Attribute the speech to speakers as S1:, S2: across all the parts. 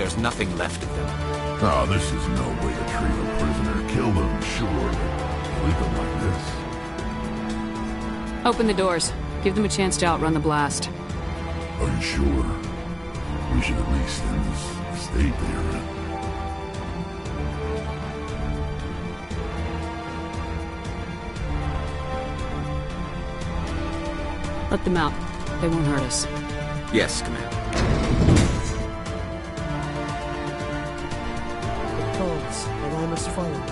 S1: there's nothing left of them.
S2: Ah, this is no way to treat a prisoner. Kill them, sure, but leave them like this.
S3: Open the doors. Give them a chance to outrun the blast.
S2: Are you sure? We should at least end this state they're in.
S3: Let them out. They won't hurt us.
S1: Yes, Commander.
S4: The calls that I must follow.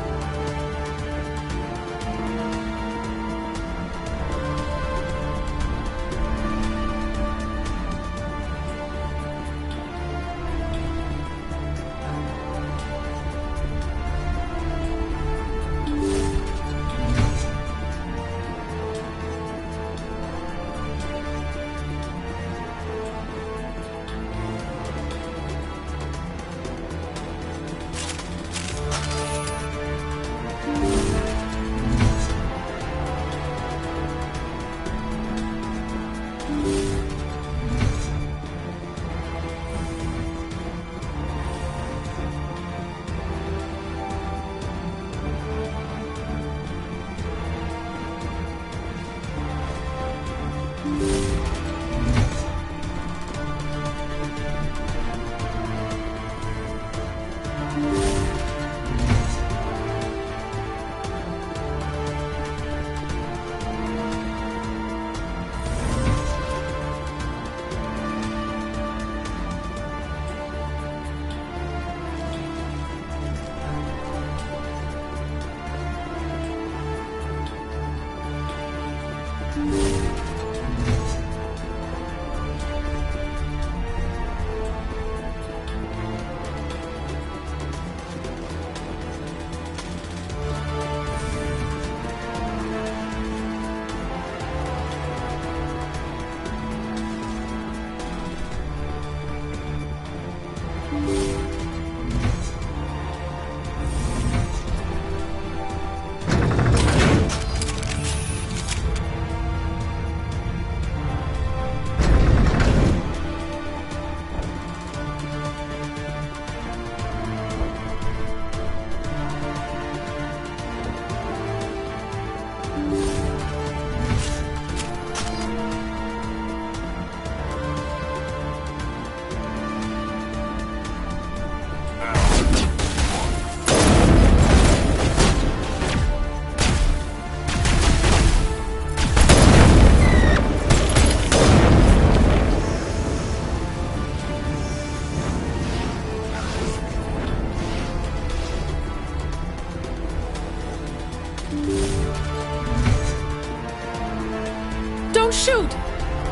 S5: Don't shoot!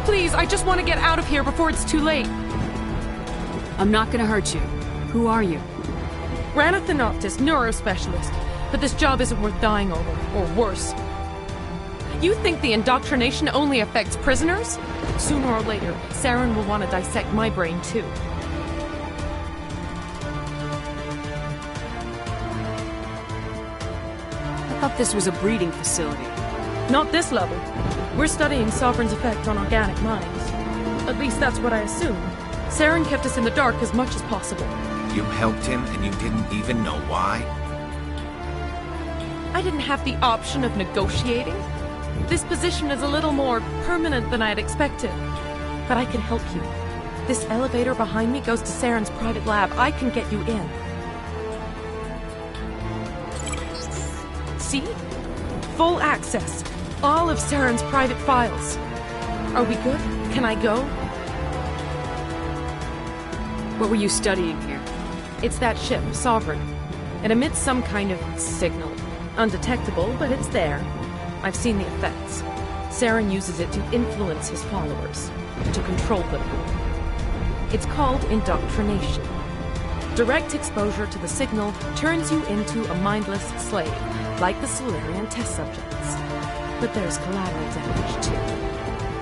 S5: Please, I just want to get out of here before it's too late.
S3: I'm not gonna hurt you. Who are you?
S5: Ranna Thanoptis, neurospecialist. But this job isn't worth dying over, or worse. You think the indoctrination only affects prisoners? Sooner or later, Saren will want to dissect my brain too.
S3: I thought this was a breeding facility.
S5: Not this level. We're studying Sovereign's effect on organic minds. At least that's what I assumed. Saren kept us in the dark as much as possible.
S1: You helped him and you didn't even know why?
S5: I didn't have the option of negotiating. This position is a little more permanent than I had expected. But I can help you. This elevator behind me goes to Saren's private lab. I can get you in. See? Full access. All of Saren's private files. Are we good? Can I go?
S3: What were you studying here?
S5: It's that ship, Sovereign. It emits some kind of signal. Undetectable, but it's there. I've seen the effects. Saren uses it to influence his followers, to control them. It's called indoctrination. Direct exposure to the signal turns you into a mindless slave, like the Solarian test subjects. But there's collateral damage, too.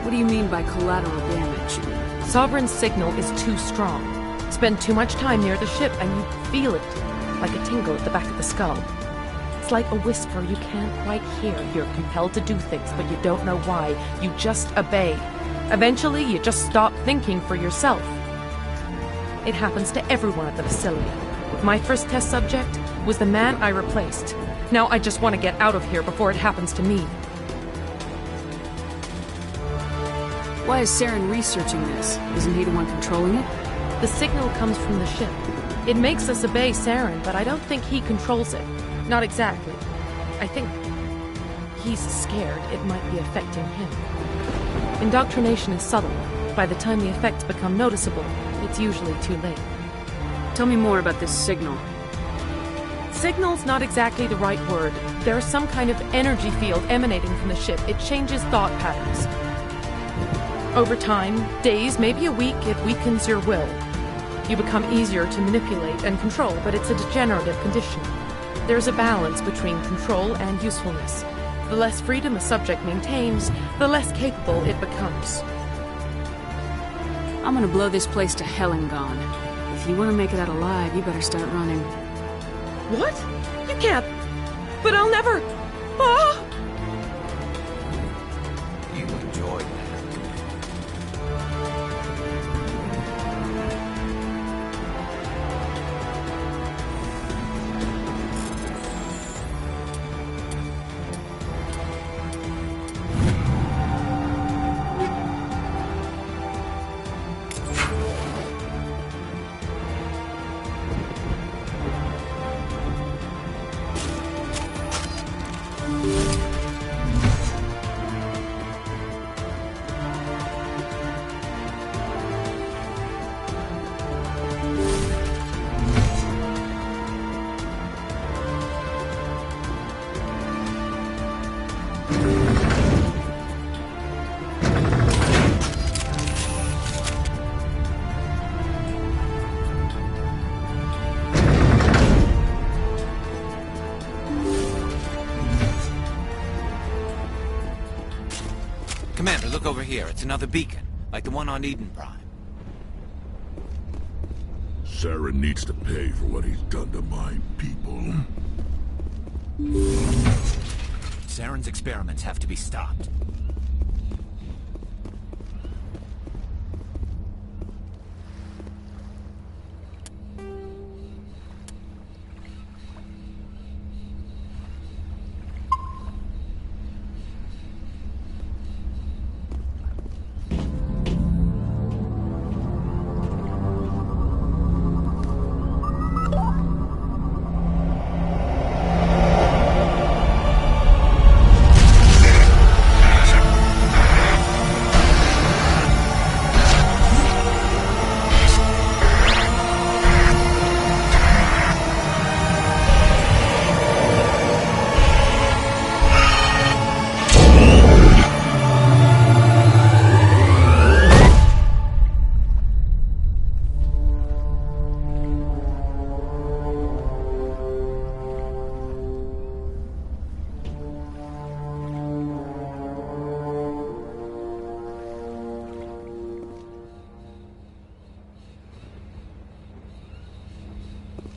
S3: What do you mean by collateral damage?
S5: Sovereign's signal is too strong. Spend too much time near the ship and you feel it, like a tingle at the back of the skull. It's like a whisper you can't quite hear. You're compelled to do things, but you don't know why. You just obey. Eventually, you just stop thinking for yourself. It happens to everyone at the facility. My first test subject was the man I replaced. Now I just want to get out of here before it happens to me.
S3: Why is Saren researching this? Isn't he the one controlling it?
S5: The signal comes from the ship. It makes us obey Saren, but I don't think he controls it. Not exactly. I think he's scared it might be affecting him. Indoctrination is subtle. By the time the effects become noticeable, it's usually too late.
S3: Tell me more about this signal.
S5: Signal's not exactly the right word. There's some kind of energy field emanating from the ship. It changes thought patterns. Over time, days, maybe a week, it weakens your will. You become easier to manipulate and control, but it's a degenerative condition. There's a balance between control and usefulness. The less freedom a subject maintains, the less capable it becomes.
S3: I'm gonna blow this place to hell and gone. If you want to make it out alive, you better start running.
S5: What? You can't. But I'll never. Ah!
S1: You enjoyed that. Commander, look over here. It's another beacon, like the one on Eden Prime.
S2: Saren needs to pay for what he's done to my people.
S1: Saren's experiments have to be stopped.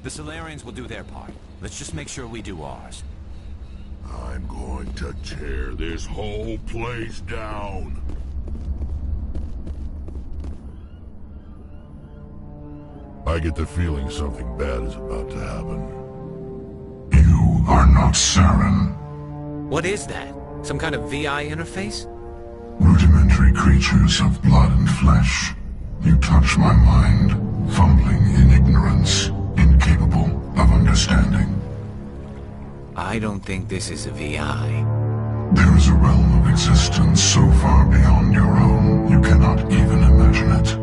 S1: The Solarians will do their part. Let's just make sure we do ours.
S2: I'm going to tear this whole place down. I get the feeling something bad is about to happen.
S6: You are not Saren.
S1: What is that? Some kind of VI interface?
S6: Rudimentary creatures of blood and flesh. You touch my mind, fumbling in ignorance, incapable of understanding.
S1: I don't think this is a VI.
S6: There is a realm of existence so far beyond your own, you cannot even imagine it.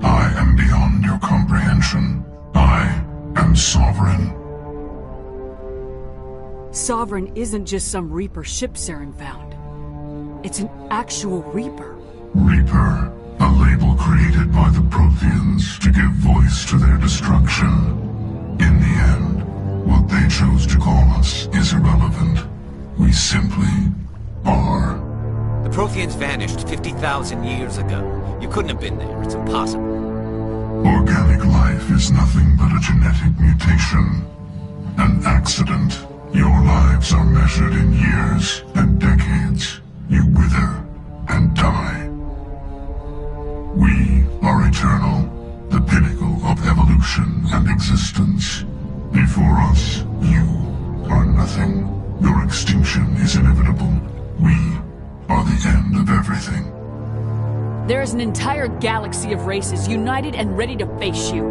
S6: I am beyond your comprehension. I am sovereign.
S3: Sovereign isn't just some Reaper ship Saren found. It's an actual Reaper.
S6: Reaper, a label created by the Protheans to give voice to their destruction. In the end, what they chose to call us is irrelevant. We simply are.
S1: The Protheans vanished 50,000 years ago. You couldn't have been there. It's impossible.
S6: Organic life is nothing but a genetic mutation. An accident. Your lives are measured in years and decades. You wither and die. We are eternal, the pinnacle of evolution. evolution and existence. Before us, you are nothing. Your extinction is inevitable. We are the end of everything.
S3: There is an entire galaxy of races united and ready to face you.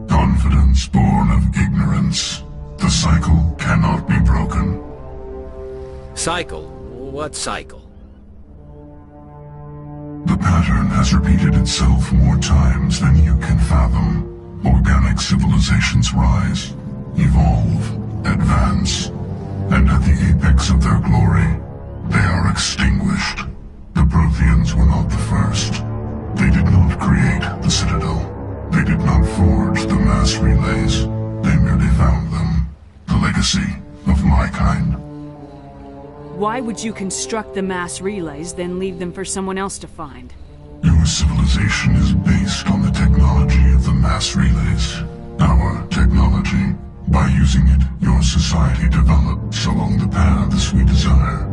S6: Confidence born of ignorance. The cycle cannot be broken.
S1: Cycle? What cycle?
S6: The pattern has repeated itself more times than you can fathom. Organic civilizations rise, evolve, advance, and at the apex of their glory, they are extinguished. The Protheans were not the first. They did not create the Citadel. They did not forge the mass relays. They merely found them. The legacy of my kind.
S3: Why would you construct the mass relays, then leave them for someone else to find?
S6: Your civilization is based on the technology of the mass relays. Our technology. By using it, your society develops along the paths we desire.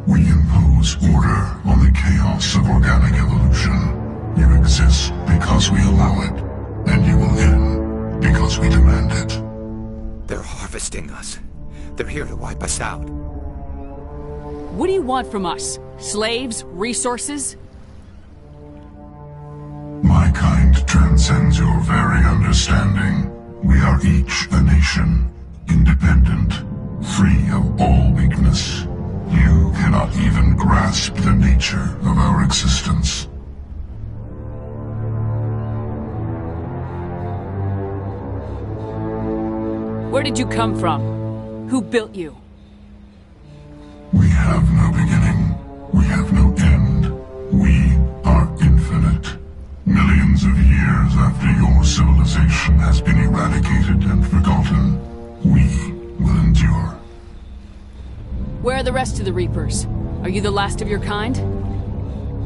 S6: We impose order on the chaos of organic evolution. You exist because we allow it, and you will end because we demand it.
S1: They're harvesting us. They're here to wipe us out.
S3: What do you want from us? Slaves? Resources?
S6: My kind transcends your very understanding. We are each a nation, independent, free of all weakness. You cannot even grasp the nature of our existence.
S3: Where did you come from? Who built you?
S6: We have no beginning. We have no end. We are infinite. Millions of years after your civilization has been eradicated and forgotten, we will endure.
S3: Where are the rest of the Reapers? Are you the last of your kind?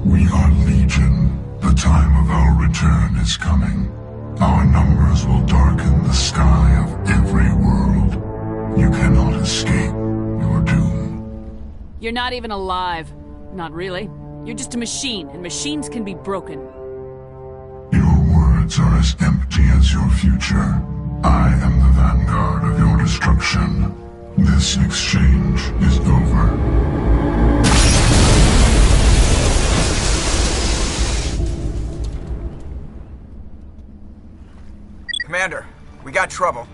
S6: We are Legion. The time of our return is coming. Our numbers will darken the sky of every world. You cannot escape your doom.
S3: You're not even alive. Not really. You're just a machine, and machines can be broken.
S6: Your words are as empty as your future. I am the vanguard of your destruction. This exchange is over.
S7: Commander, we got trouble.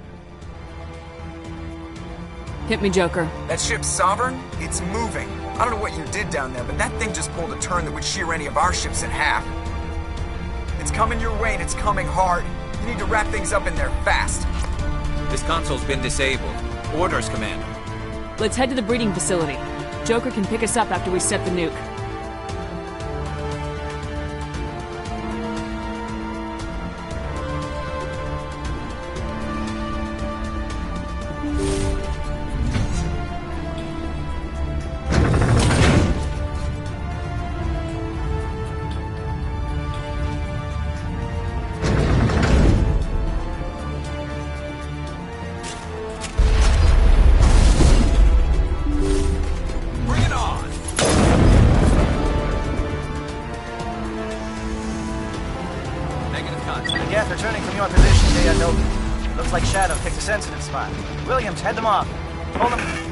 S3: Hit me, Joker.
S7: That ship's Sovereign? It's moving. I don't know what you did down there, but that thing just pulled a turn that would shear any of our ships in half. It's coming your way and it's coming hard. You need to wrap things up in there fast.
S1: This console's been disabled. Orders, Commander.
S3: Let's head to the breeding facility. Joker can pick us up after we set the nuke.
S8: Yes, returning from your position, JSO. Looks like Shadow picked a sensitive spot. Williams, head them off. Hold them.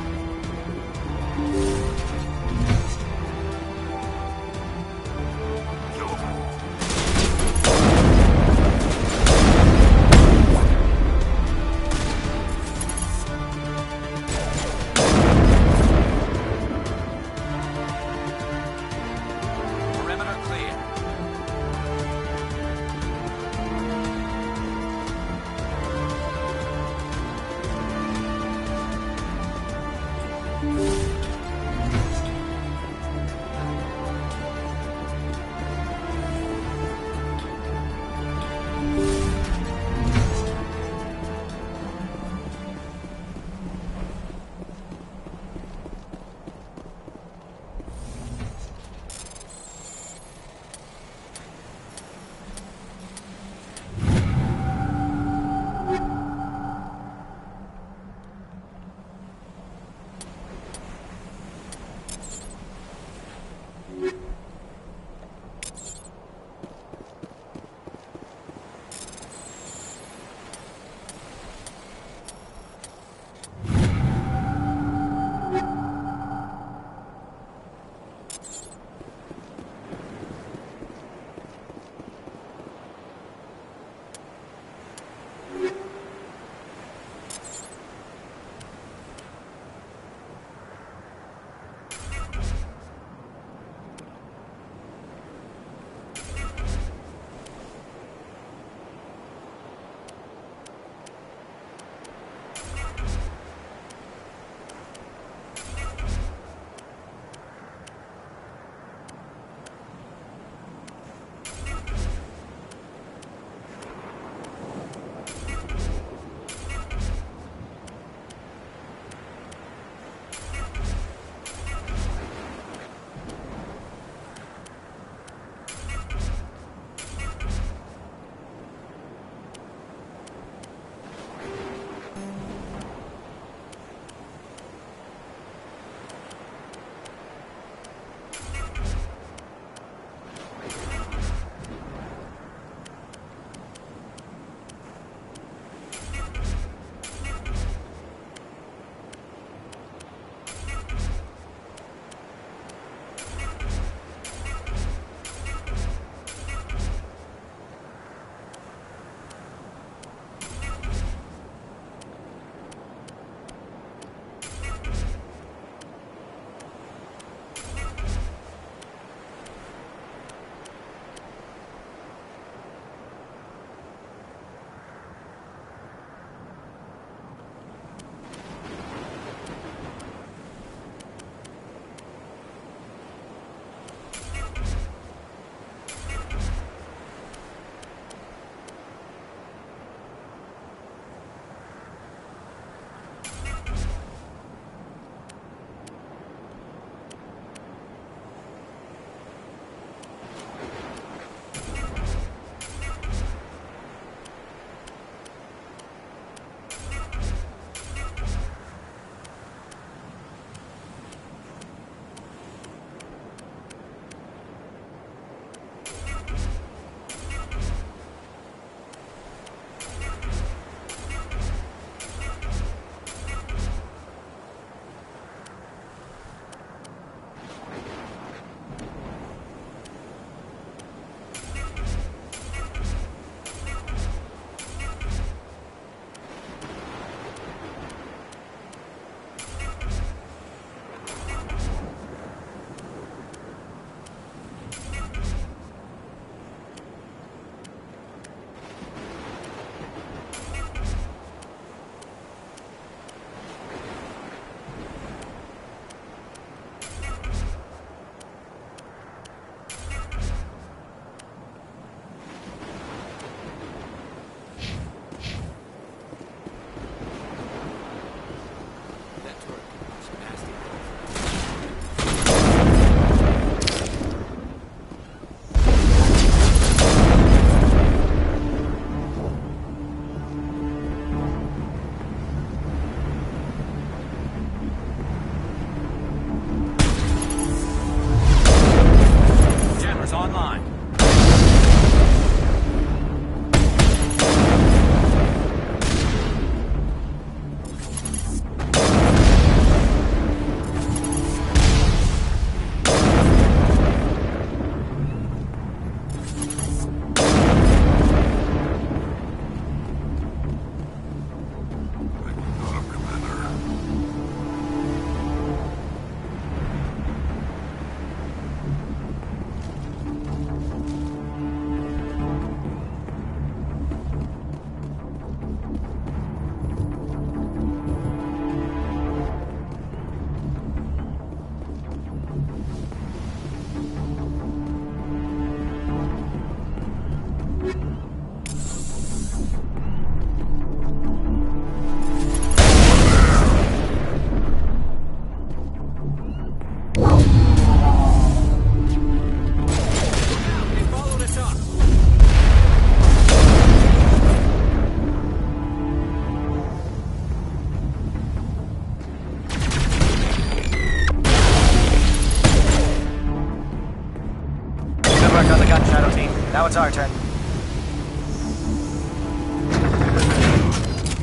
S8: on the gun, Shadow Team. Now it's our turn.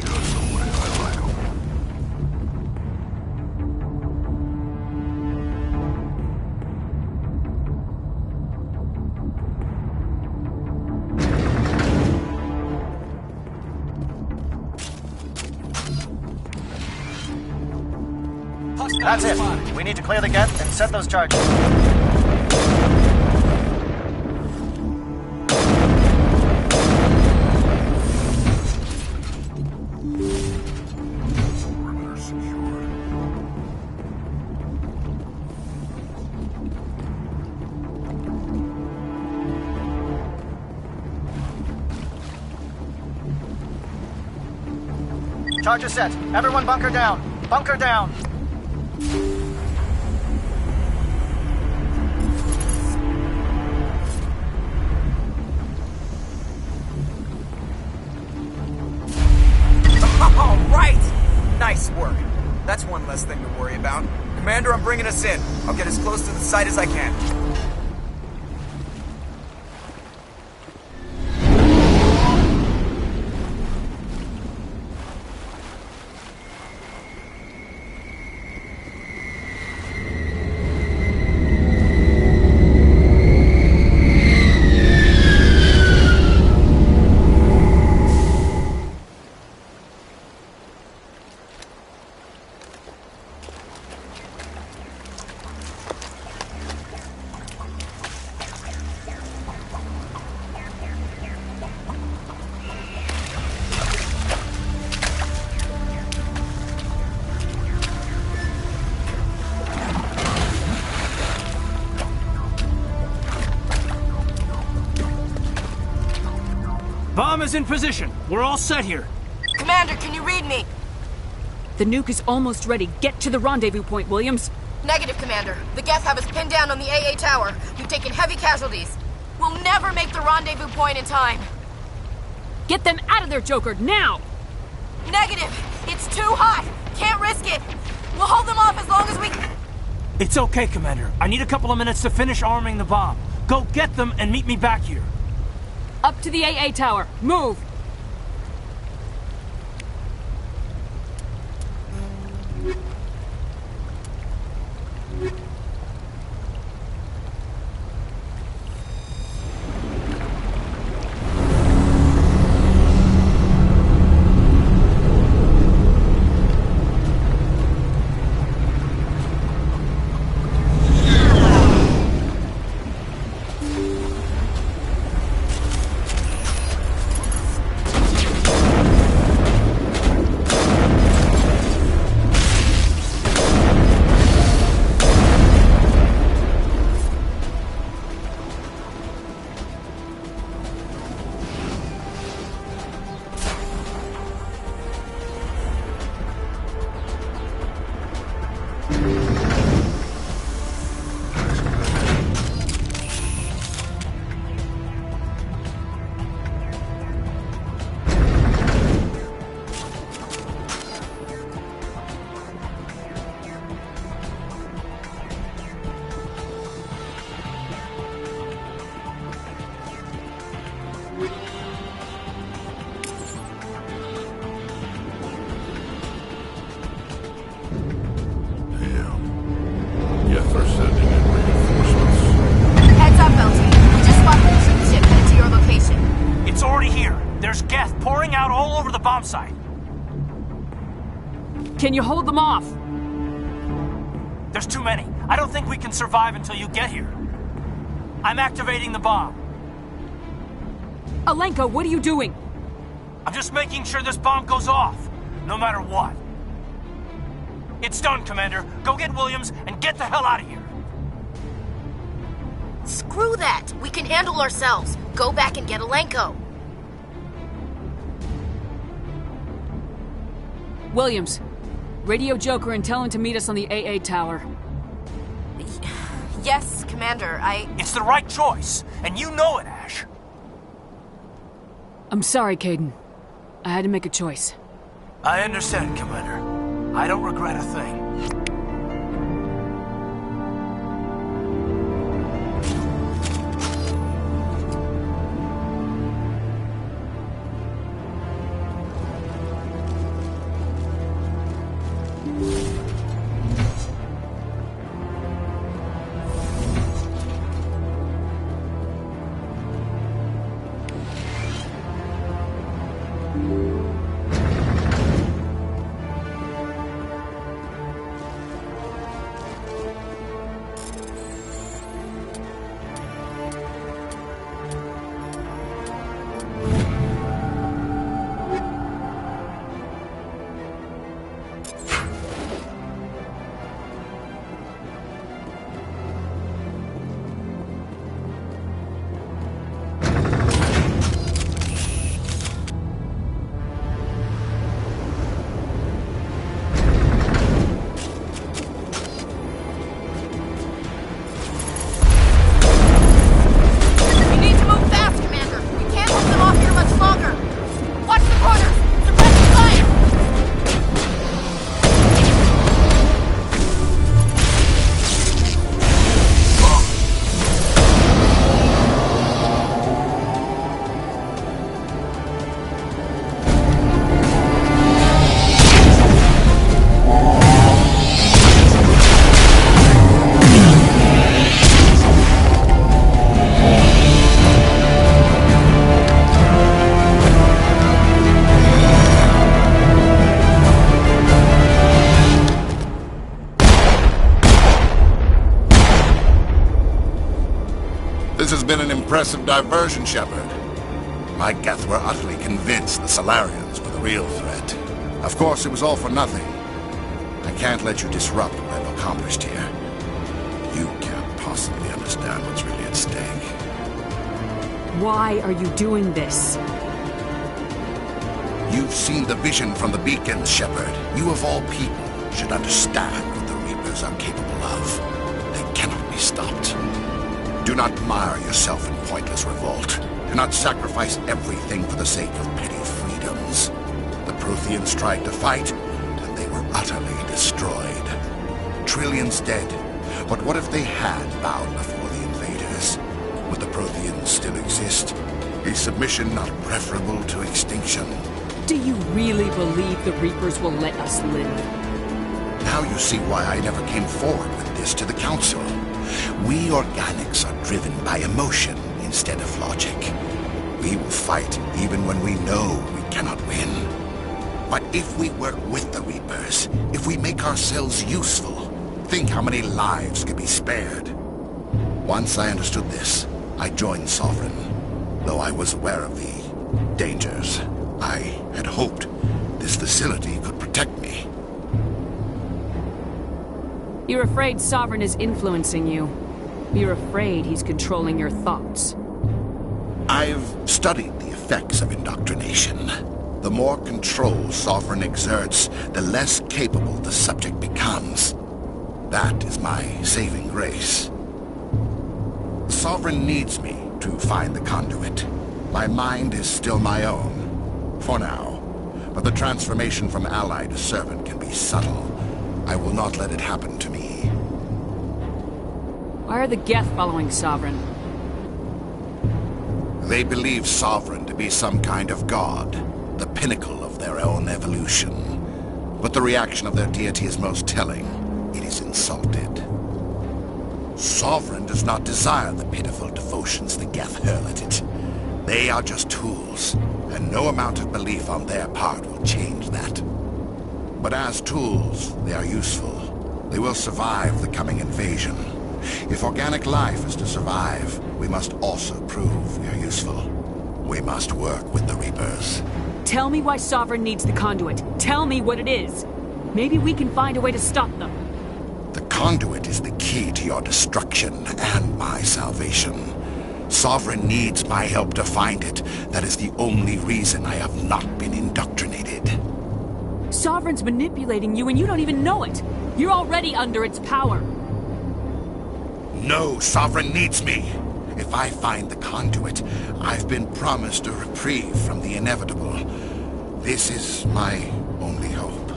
S2: Just the way I like 'em.
S8: That's it. We need to clear the gate and set those charges.
S2: Perimeter secured.
S8: Charges set. Everyone bunker down. Bunker down.
S7: All right! Nice work. That's one less thing to worry about. Commander, I'm bringing us in. I'll get as close to the site as I can.
S9: Bomb is in position. We're all set here.
S10: Commander, can you read me?
S3: The nuke is almost ready. Get to the rendezvous point, Williams.
S10: Negative, Commander. The Geth have us pinned down on the AA tower. We've taken heavy casualties. We'll never make the rendezvous point in time.
S3: Get them out of there, Joker, now!
S10: Negative! It's too hot! Can't risk it! We'll hold them off as long as we...
S9: It's okay, Commander. I need a couple of minutes to finish arming the bomb. Go get them and meet me back here.
S3: Up to the AA tower. Move!
S9: Site.
S3: Can you hold them off?
S9: There's too many. I don't think we can survive until you get here. I'm activating the bomb.
S3: Alenka, what are you doing?
S9: I'm just making sure this bomb goes off, no matter what. It's done, Commander. Go get Williams and get the hell out of here.
S10: Screw that! We can handle ourselves. Go back and get Alenko.
S3: Williams, radio Joker and tell him to meet us on the AA tower.
S10: Yes, Commander,
S9: It's the right choice, and you know it, Ash.
S3: I'm sorry, Caden. I had to make a choice.
S9: I understand, Commander. I don't regret a thing.
S11: This has been an impressive diversion, Shepard. My Geth were utterly convinced the Solarians were the real threat. Of course, it was all for nothing. I can't let you disrupt what I've accomplished here. You can't possibly understand what's really at stake.
S3: Why are you doing this?
S11: You've seen the vision from the beacons, Shepard. You of all people should understand what the Reapers are capable of. They cannot be stopped. Do not mire yourself in pointless revolt. Do not sacrifice everything for the sake of petty freedoms. The Protheans tried to fight, and they were utterly destroyed. Trillions dead. But what if they had bowed before the invaders? Would the Protheans still exist? Is submission not preferable to extinction?
S3: Do you really believe the Reapers will let us live?
S11: Now you see why I never came forward with this to the Council. We organics are driven by emotion instead of logic. We will fight even when we know we cannot win. But if we work with the Reapers, if we make ourselves useful, think how many lives could be spared. Once I understood this, I joined Sovereign, though I was aware of the dangers. I had hoped this facility could protect me.
S3: You're afraid Sovereign is influencing you. You're afraid he's controlling your thoughts.
S11: I've studied the effects of indoctrination. The more control Sovereign exerts, the less capable the subject becomes. That is my saving grace. Sovereign needs me to find the conduit. My mind is still my own. For now. But the transformation from ally to servant can be subtle. I will not let it happen to me.
S3: Why are the Geth following Sovereign?
S11: They believe Sovereign to be some kind of god, the pinnacle of their own evolution. But the reaction of their deity is most telling. It is insulted. Sovereign does not desire the pitiful devotions the Geth hurl at it. They are just tools, and no amount of belief on their part will change that. But as tools, they are useful. They will survive the coming invasion. If organic life is to survive, we must also prove we are useful. We must work with the Reapers.
S3: Tell me why Sovereign needs the conduit. Tell me what it is. Maybe we can find a way to stop them.
S11: The conduit is the key to your destruction and my salvation. Sovereign needs my help to find it. That is the only reason I have not been indoctrinated.
S3: Sovereign's manipulating you and you don't even know it. You're already under its power.
S11: No, Sovereign needs me. If I find the conduit, I've been promised a reprieve from the inevitable. This is my only hope.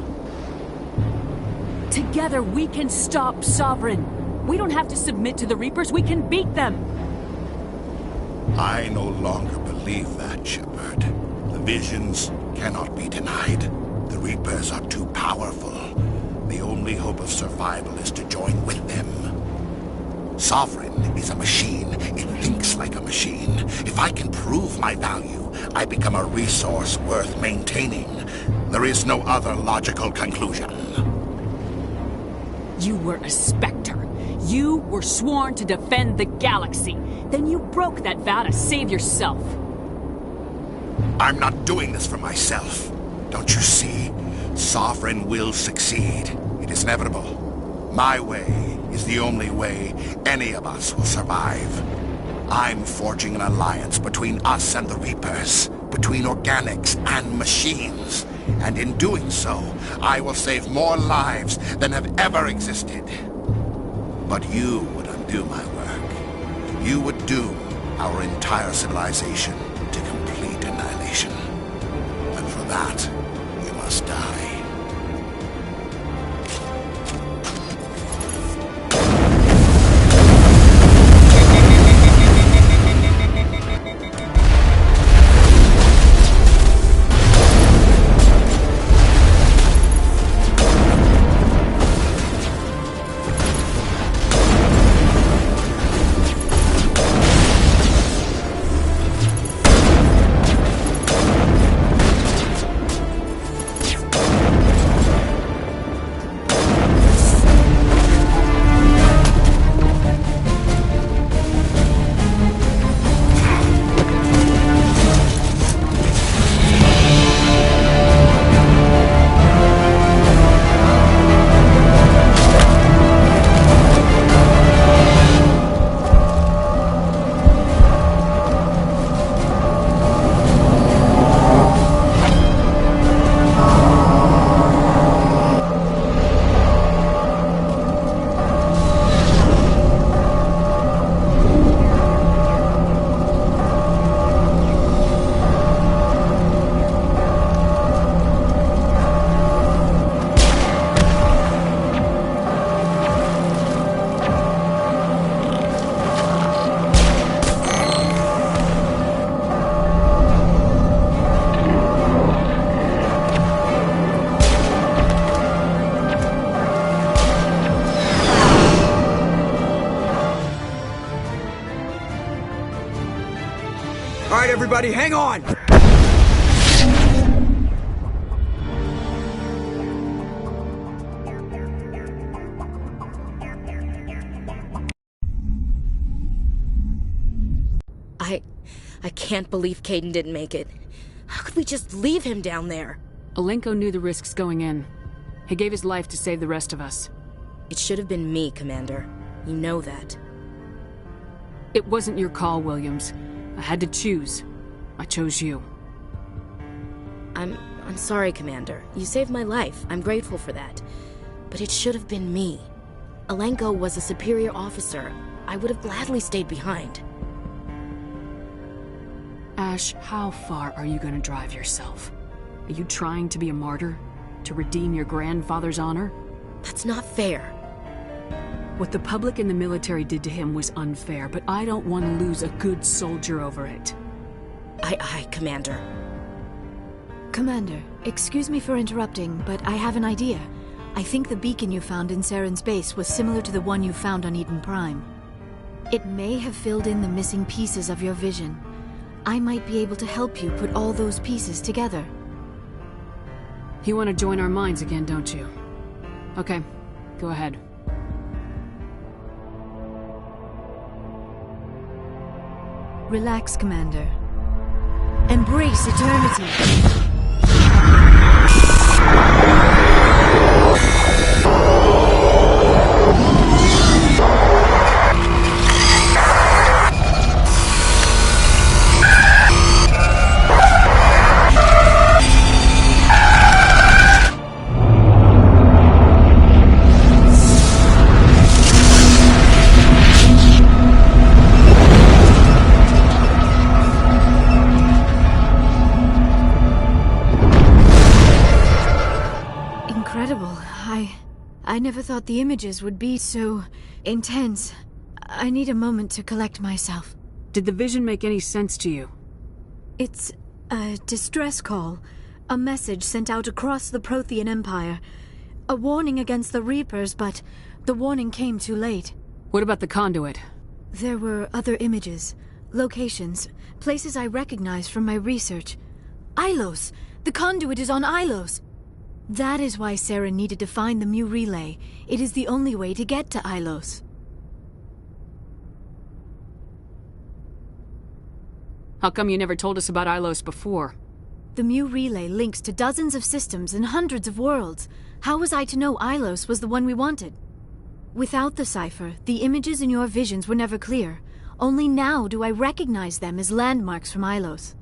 S3: Together we can stop Sovereign. We don't have to submit to the Reapers, we can beat them.
S11: I no longer believe that, Shepard. The visions cannot be denied. The Reapers are too powerful. The only hope of survival is to join with them. Sovereign is a machine. It thinks like a machine. If I can prove my value, I become a resource worth maintaining. There is no other logical conclusion.
S3: You were a Spectre. You were sworn to defend the galaxy. Then you broke that vow to save yourself.
S11: I'm not doing this for myself. Don't you see? Sovereign will succeed. It is inevitable. My way is the only way any of us will survive. I'm forging an alliance between us and the Reapers, between organics and machines. And in doing so, I will save more lives than have ever existed. But you would undo my work. You would doom our entire civilization to complete annihilation. And for that, you must die.
S7: Alright, everybody, hang on!
S10: I can't believe Caden didn't make it. How could we just leave him down there?
S3: Alenko knew the risks going in. He gave his life to save the rest of us.
S10: It should have been me, Commander. You know that.
S3: It wasn't your call, Williams. I had to choose. I chose you.
S10: I'm sorry, Commander. You saved my life. I'm grateful for that. But it should have been me. Alenko was a superior officer. I would have gladly stayed behind.
S3: Ash, how far are you going to drive yourself? Are you trying to be a martyr? To redeem your grandfather's honor?
S10: That's not fair.
S3: What the public and the military did to him was unfair, but I don't want to lose a good soldier over it.
S10: Aye, Commander.
S12: Commander, excuse me for interrupting, but I have an idea. I think the beacon you found in Saren's base was similar to the one you found on Eden Prime. It may have filled in the missing pieces of your vision. I might be able to help you put all those pieces together.
S3: You want to join our minds again, don't you? Okay, go ahead.
S12: Relax, Commander. Embrace eternity. I never thought the images would be so intense. I need a moment to collect myself.
S3: Did the vision make any sense to you?
S12: It's a distress call. A message sent out across the Prothean Empire. A warning against the Reapers, but the warning came too late.
S3: What about the conduit?
S12: There were other images, locations, places I recognized from my research. Ilos! The conduit is on Ilos! That is why Saren needed to find the Mu relay. It is the only way to get to Ilos.
S3: How come you never told us about Ilos before?
S12: The Mu relay links to dozens of systems and hundreds of worlds. How was I to know Ilos was the one we wanted? Without the cipher, the images in your visions were never clear. Only now do I recognize them as landmarks from Ilos.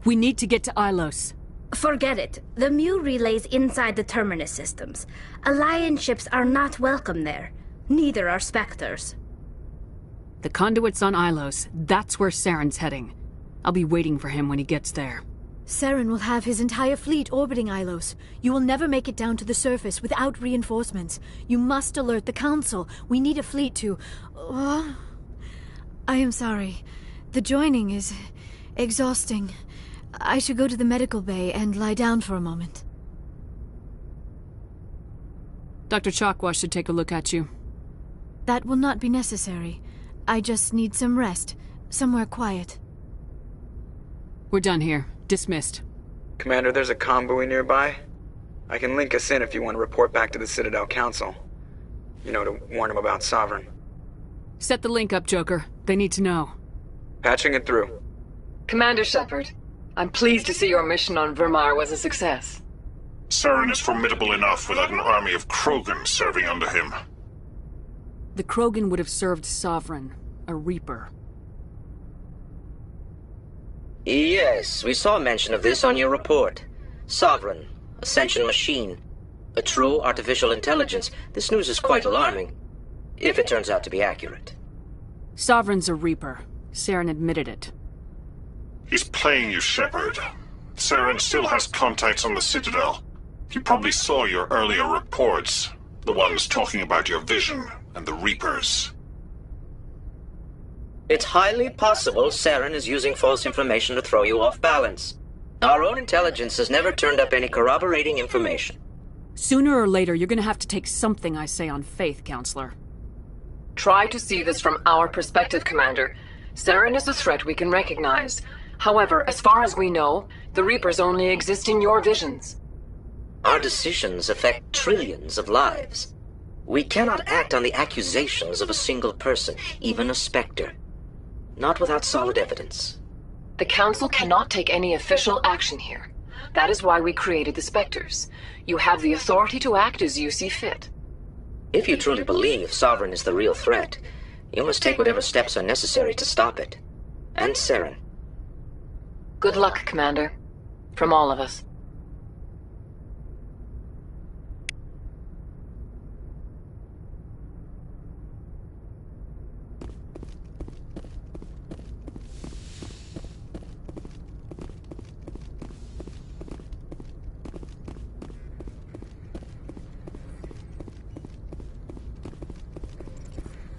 S3: We need to get to Ilos.
S13: Forget it. The Mu relay's inside the Terminus systems. Alliance ships are not welcome there. Neither are Spectres.
S3: The conduit's on Ilos. That's where Saren's heading. I'll be waiting for him when he gets there.
S12: Saren will have his entire fleet orbiting Ilos. You will never make it down to the surface without reinforcements. You must alert the Council. We need a fleet to... I am sorry. The joining is exhausting. I should go to the medical bay and lie down for a moment.
S3: Dr. Chakwas should take a look at you.
S12: That will not be necessary. I just need some rest. Somewhere quiet.
S3: We're done here. Dismissed.
S7: Commander, there's a convoy nearby. I can link us in if you want to report back to the Citadel Council. You know, to warn them about Sovereign.
S3: Set the link up, Joker. They need to know.
S7: Patching it through.
S14: Commander Shepard, I'm pleased to see your mission on Vermar was a success.
S6: Saren is formidable enough without an army of Krogan serving under him.
S3: The Krogan would have served Sovereign, a Reaper.
S15: Yes, we saw mention of this on your report. Sovereign, Ascension machine, a true artificial intelligence. This news is quite alarming, if it turns out to be accurate.
S3: Sovereign's a Reaper. Saren admitted it.
S6: He's playing you, Shepard. Saren still has contacts on the Citadel. He probably saw your earlier reports, the ones talking about your vision and the Reapers.
S15: It's highly possible Saren is using false information to throw you off balance. Our own intelligence has never turned up any corroborating information.
S3: Sooner or later, you're gonna have to take something I say on faith, Counselor.
S14: Try to see this from our perspective, Commander. Saren is a threat we can recognize. However, as far as we know, the Reapers only exist in your visions.
S15: Our decisions affect trillions of lives. We cannot act on the accusations of a single person, even a Spectre. Not without solid evidence.
S14: The Council cannot take any official action here. That is why we created the Spectres. You have the authority to act as you see fit.
S15: If you truly believe Sovereign is the real threat, you must take whatever steps are necessary to stop it. And Saren.
S14: Good luck, Commander. From all of us.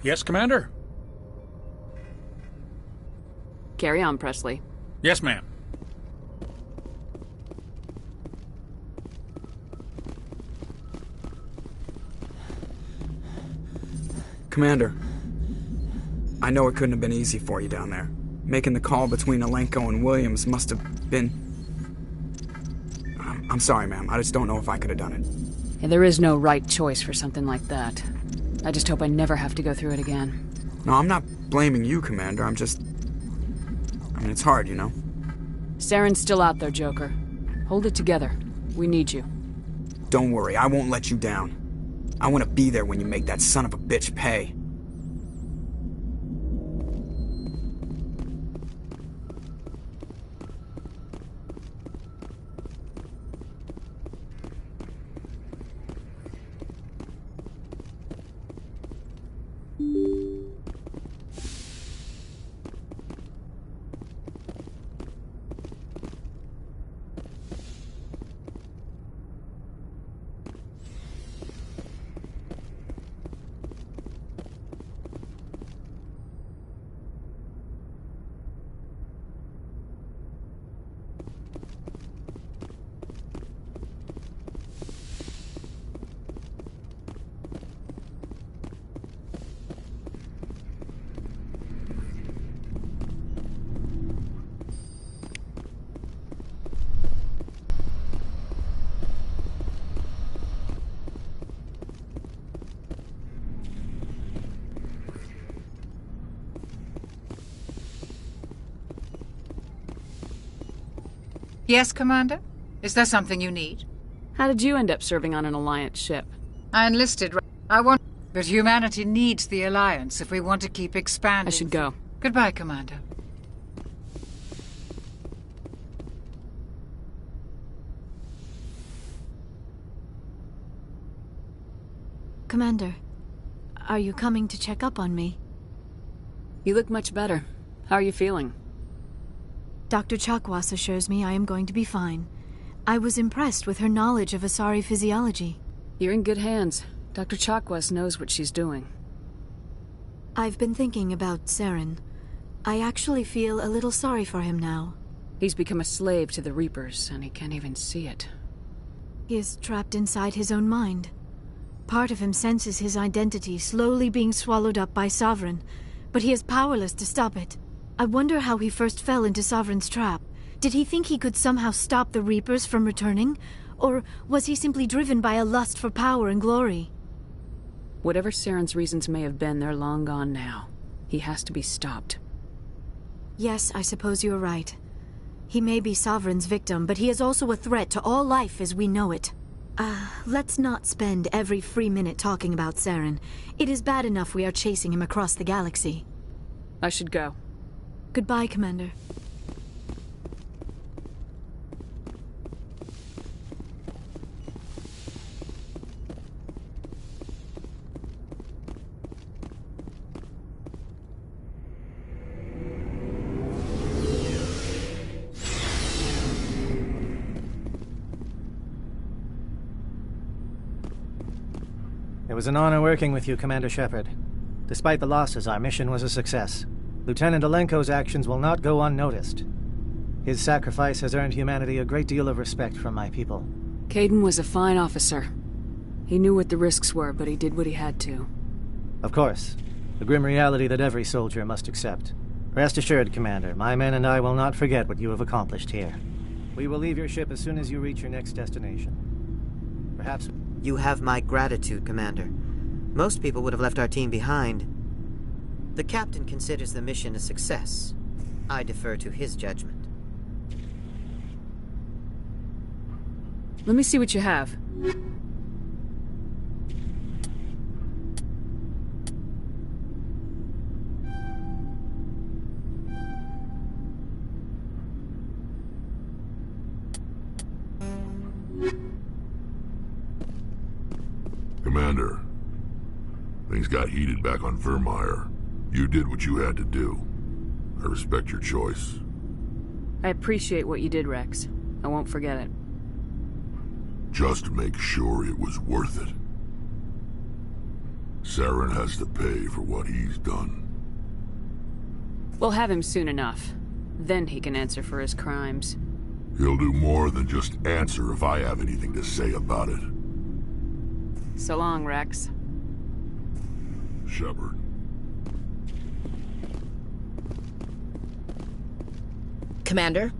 S16: Yes, Commander?
S3: Carry on, Presley.
S16: Yes, ma'am.
S7: Commander, I know it couldn't have been easy for you down there. Making the call between Alenko and Williams must have been... I'm sorry, ma'am. I just don't know if I could have done it.
S3: Yeah, there is no right choice for something like that. I just hope I never have to go through it again.
S7: No, I'm not blaming you, Commander. I'm just... I mean, it's hard, you know?
S3: Saren's still out there, Joker. Hold it together. We need you.
S7: Don't worry, I won't let you down. I want to be there when you make that son of a bitch pay.
S17: Yes, Commander? Is there something you need?
S3: How did you end up serving on an Alliance ship?
S17: I enlisted. But humanity needs the Alliance if we want to keep expanding.
S3: I should go.
S17: Goodbye, Commander.
S12: Commander, are you coming to check up on me?
S3: You look much better. How are you feeling?
S12: Dr. Chakwas assures me I am going to be fine. I was impressed with her knowledge of Asari physiology.
S3: You're in good hands. Dr. Chakwas knows what she's doing.
S12: I've been thinking about Saren. I actually feel a little sorry for him now.
S3: He's become a slave to the Reapers, and he can't even see it.
S12: He is trapped inside his own mind. Part of him senses his identity slowly being swallowed up by Sovereign, but he is powerless to stop it. I wonder how he first fell into Sovereign's trap. Did he think he could somehow stop the Reapers from returning? Or was he simply driven by a lust for power and glory?
S3: Whatever Saren's reasons may have been, they're long gone now. He has to be stopped.
S12: Yes, I suppose you're right. He may be Sovereign's victim, but he is also a threat to all life as we know it. Let's not spend every free minute talking about Saren. It is bad enough we are chasing him across the galaxy.
S3: I should go.
S12: Goodbye, Commander.
S8: It was an honor working with you, Commander Shepard. Despite the losses, our mission was a success. Lieutenant Alenko's actions will not go unnoticed. His sacrifice has earned humanity a great deal of respect from my people.
S3: Caden was a fine officer. He knew what the risks were, but he did what he had to.
S8: Of course. The grim reality that every soldier must accept. Rest assured, Commander, my men and I will not forget what you have accomplished here. We will leave your ship as soon as you reach your next destination. Perhaps...
S16: You have my gratitude, Commander. Most people would have left our team behind. The captain considers the mission a success. I defer to his judgment.
S3: Let me see what you have.
S2: Commander, things got heated back on Vermeer. You did what you had to do. I respect your choice.
S3: I appreciate what you did, Rex. I won't forget it.
S2: Just make sure it was worth it. Saren has to pay for what he's done.
S3: We'll have him soon enough. Then he can answer for his crimes.
S2: He'll do more than just answer if I have anything to say about it.
S3: So long, Rex.
S2: Shepard.
S10: Commander?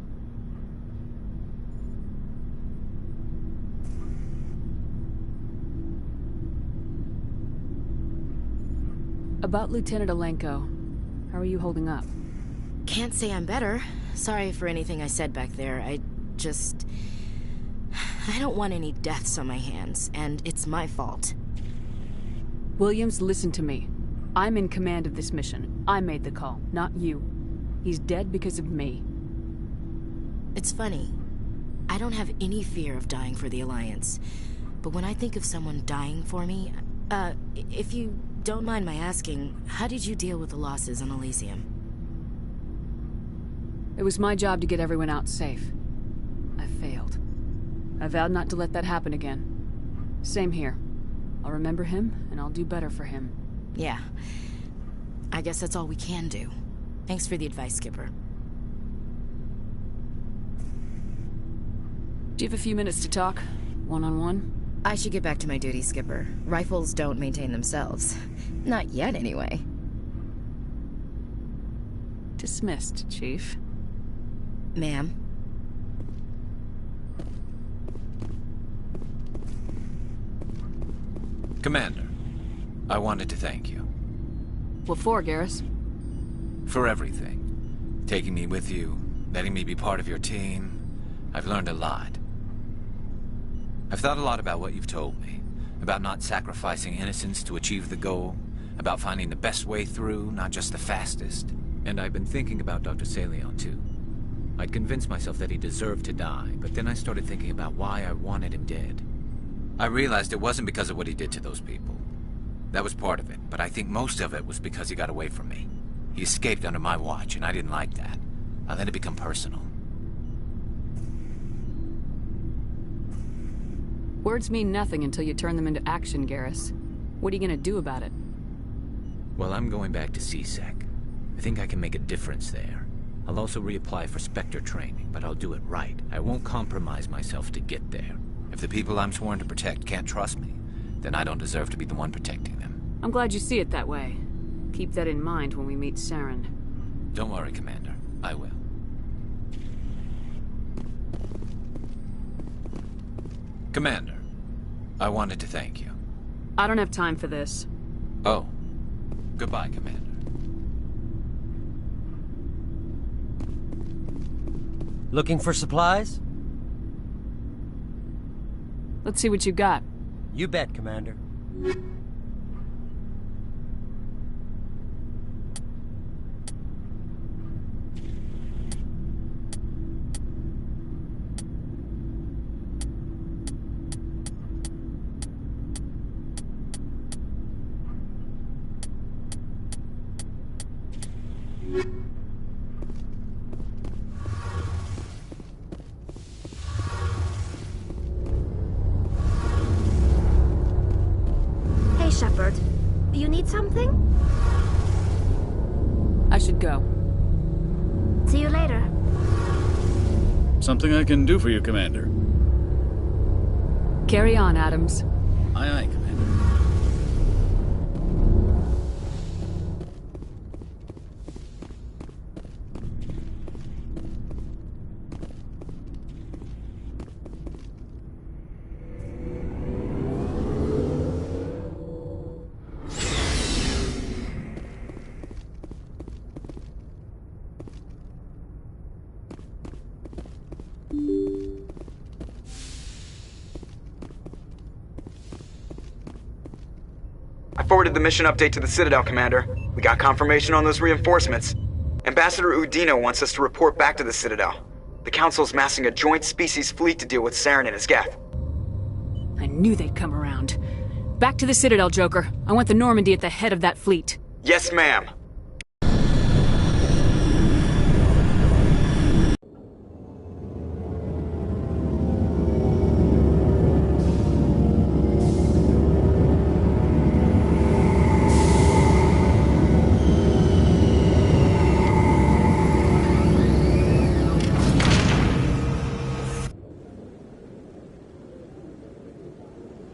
S3: About Lieutenant Alenko, how are you holding up?
S10: Can't say I'm better. Sorry for anything I said back there. I don't want any deaths on my hands, and it's my fault.
S3: Williams, listen to me. I'm in command of this mission. I made the call, not you. He's dead because of me.
S10: It's funny. I don't have any fear of dying for the Alliance. But when I think of someone dying for me... if you don't mind my asking, how did you deal with the losses on Elysium?
S3: It was my job to get everyone out safe. I failed. I vowed not to let that happen again. Same here. I'll remember him, and I'll do better for him.
S10: Yeah. I guess that's all we can do. Thanks for the advice, Skipper.
S3: Do you have a few minutes to talk? One-on-one?
S10: I should get back to my duty, Skipper. Rifles don't maintain themselves. Not yet, anyway.
S3: Dismissed, Chief.
S10: Ma'am?
S1: Commander, I wanted to thank you.
S3: What for, Garrus?
S1: For everything. Taking me with you, letting me be part of your team. I've learned a lot. I've thought a lot about what you've told me. About not sacrificing innocence to achieve the goal. About finding the best way through, not just the fastest. And I've been thinking about Dr. Saleon, too. I'd convinced myself that he deserved to die, but then I started thinking about why I wanted him dead. I realized it wasn't because of what he did to those people. That was part of it, but I think most of it was because he got away from me. He escaped under my watch, and I didn't like that. I let it become personal.
S3: Words mean nothing until you turn them into action, Garrus. What are you gonna do about it?
S1: Well, I'm going back to C-Sec. I think I can make a difference there. I'll also reapply for Spectre training, but I'll do it right. I won't compromise myself to get there. If the people I'm sworn to protect can't trust me, then I don't deserve to be the one protecting them.
S3: I'm glad you see it that way. Keep that in mind when we meet Saren.
S1: Don't worry, Commander. I will. Commander, I wanted to thank you.
S3: I don't have time for this.
S1: Oh. Goodbye, Commander.
S4: Looking for supplies?
S3: Let's see what you got.
S4: You bet, Commander.
S13: Hey, Shepard. You need something?
S3: I should go.
S13: See you later.
S18: Something I can do for you, Commander.
S3: Carry on, Adams.
S18: Aye, aye, Commander.
S7: forwarded the mission update to the Citadel, Commander. We got confirmation on those reinforcements. Ambassador Udina wants us to report back to the Citadel. The Council's massing a joint species fleet to deal with Saren and his Geth.
S3: I knew they'd come around. Back to the Citadel, Joker. I want the Normandy at the head of that fleet.
S7: Yes, ma'am.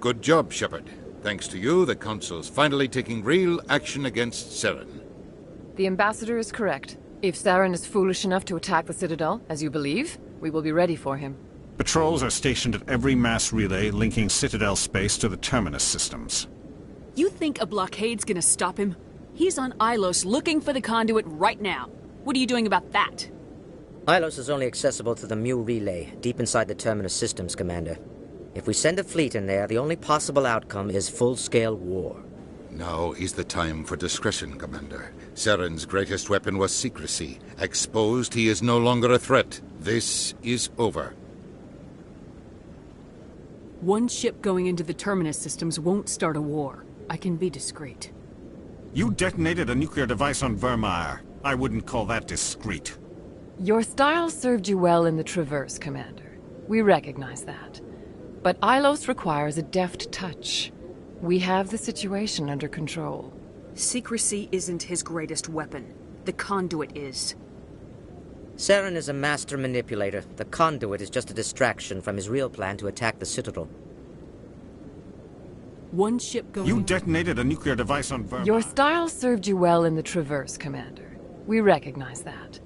S19: Good job, Shepard. Thanks to you, the Council's finally taking real action against Saren.
S14: The Ambassador is correct. If Saren is foolish enough to attack the Citadel, as you believe, we will be ready for him.
S20: Patrols are stationed at every mass relay linking Citadel space to the Terminus systems.
S3: You think a blockade's gonna stop him? He's on Ilos looking for the conduit right now. What are you doing about that?
S15: Ilos is only accessible to the Mu relay, deep inside the Terminus systems, Commander. If we send a fleet in there, the only possible outcome is full-scale war.
S19: Now is the time for discretion, Commander. Saren's greatest weapon was secrecy. Exposed, he is no longer a threat. This is over.
S3: One ship going into the Terminus systems won't start a war. I can be discreet.
S20: You detonated a nuclear device on Vermeer. I wouldn't call that discreet.
S14: Your style served you well in the Traverse, Commander. We recognize that. But Ilos requires a deft touch. We have the situation under control.
S3: Secrecy isn't his greatest weapon. The conduit is.
S15: Saren is a master manipulator. The conduit is just a distraction from his real plan to attack the Citadel.
S3: One ship going...
S20: You detonated a nuclear device on Vermeer.
S14: Your style served you well in the Traverse, Commander. We recognize that.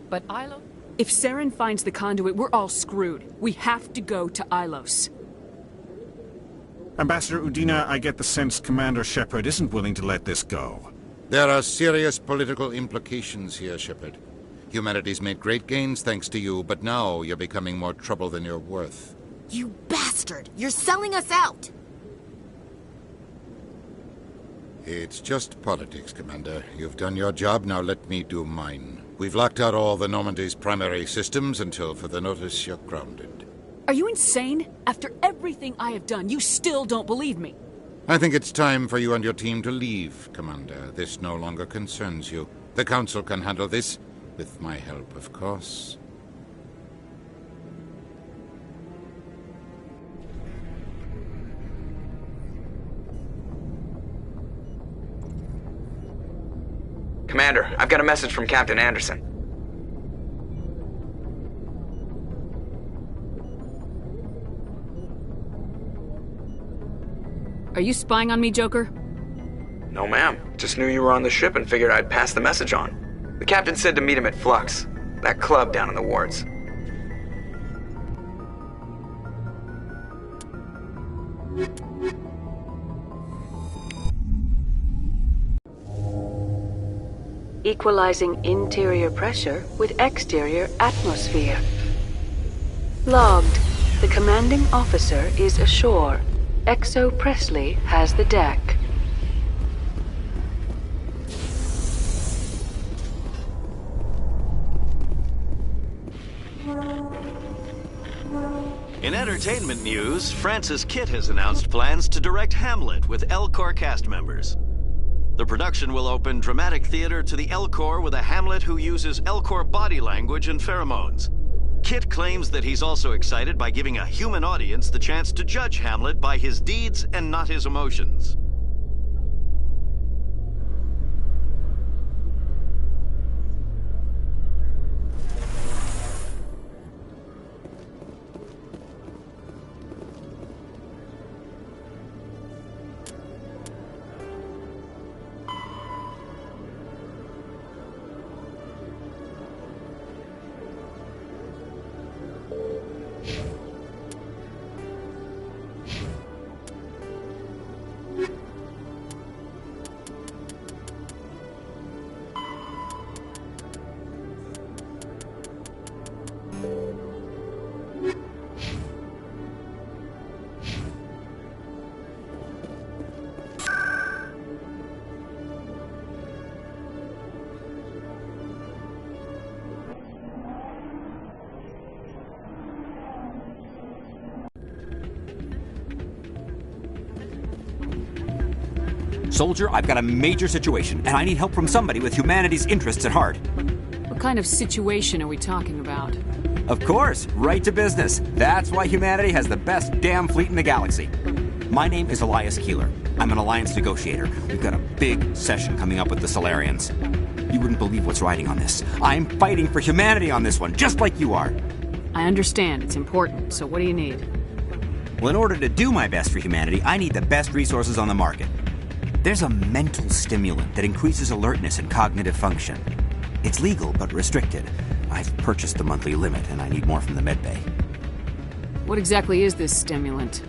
S14: But Ilos...
S3: If Saren finds the conduit, we're all screwed. We have to go to Ilos.
S20: Ambassador Udina, I get the sense Commander Shepard isn't willing to let this go.
S19: There are serious political implications here, Shepard. Humanity's made great gains thanks to you, but now you're becoming more trouble than you're worth.
S21: You bastard! You're selling us out!
S19: It's just politics, Commander. You've done your job, now let me do mine. We've locked out all the Normandy's primary systems until further notice you're grounded.
S3: Are you insane? After everything I have done, you still don't believe me.
S19: I think it's time for you and your team to leave, Commander. This no longer concerns you. The Council can handle this, with my help, of course.
S7: Commander, I've got a message from Captain Anderson.
S3: Are you spying on me, Joker?
S7: No, ma'am. Just knew you were on the ship and figured I'd pass the message on. The captain said to meet him at Flux, that club down in the wards.
S22: Equalizing interior pressure with exterior atmosphere. Logged. The commanding officer is ashore. Exo Presley has the deck.
S23: In entertainment news, Francis Kitt has announced plans to direct Hamlet with Elcor cast members. The production will open dramatic theater to the Elcor with a Hamlet who uses Elcor body language and pheromones. Kitt claims that he's also excited by giving a human audience the chance to judge Hamlet by his deeds and not his emotions.
S5: Soldier, I've got a major situation, and I need help from somebody with humanity's interests at heart.
S3: What kind of situation are we talking about?
S5: Of course, right to business. That's why humanity has the best damn fleet in the galaxy. My name is Elias Keeler. I'm an alliance negotiator. We've got a big session coming up with the Solarians. You wouldn't believe what's riding on this. I'm fighting for humanity on this one, just like you are.
S3: I understand. It's important. So what do you need?
S5: Well, in order to do my best for humanity, I need the best resources on the market. There's a mental stimulant that increases alertness and cognitive function. It's legal, but restricted. I've purchased the monthly limit, and I need more from the medbay.
S3: What exactly is this stimulant?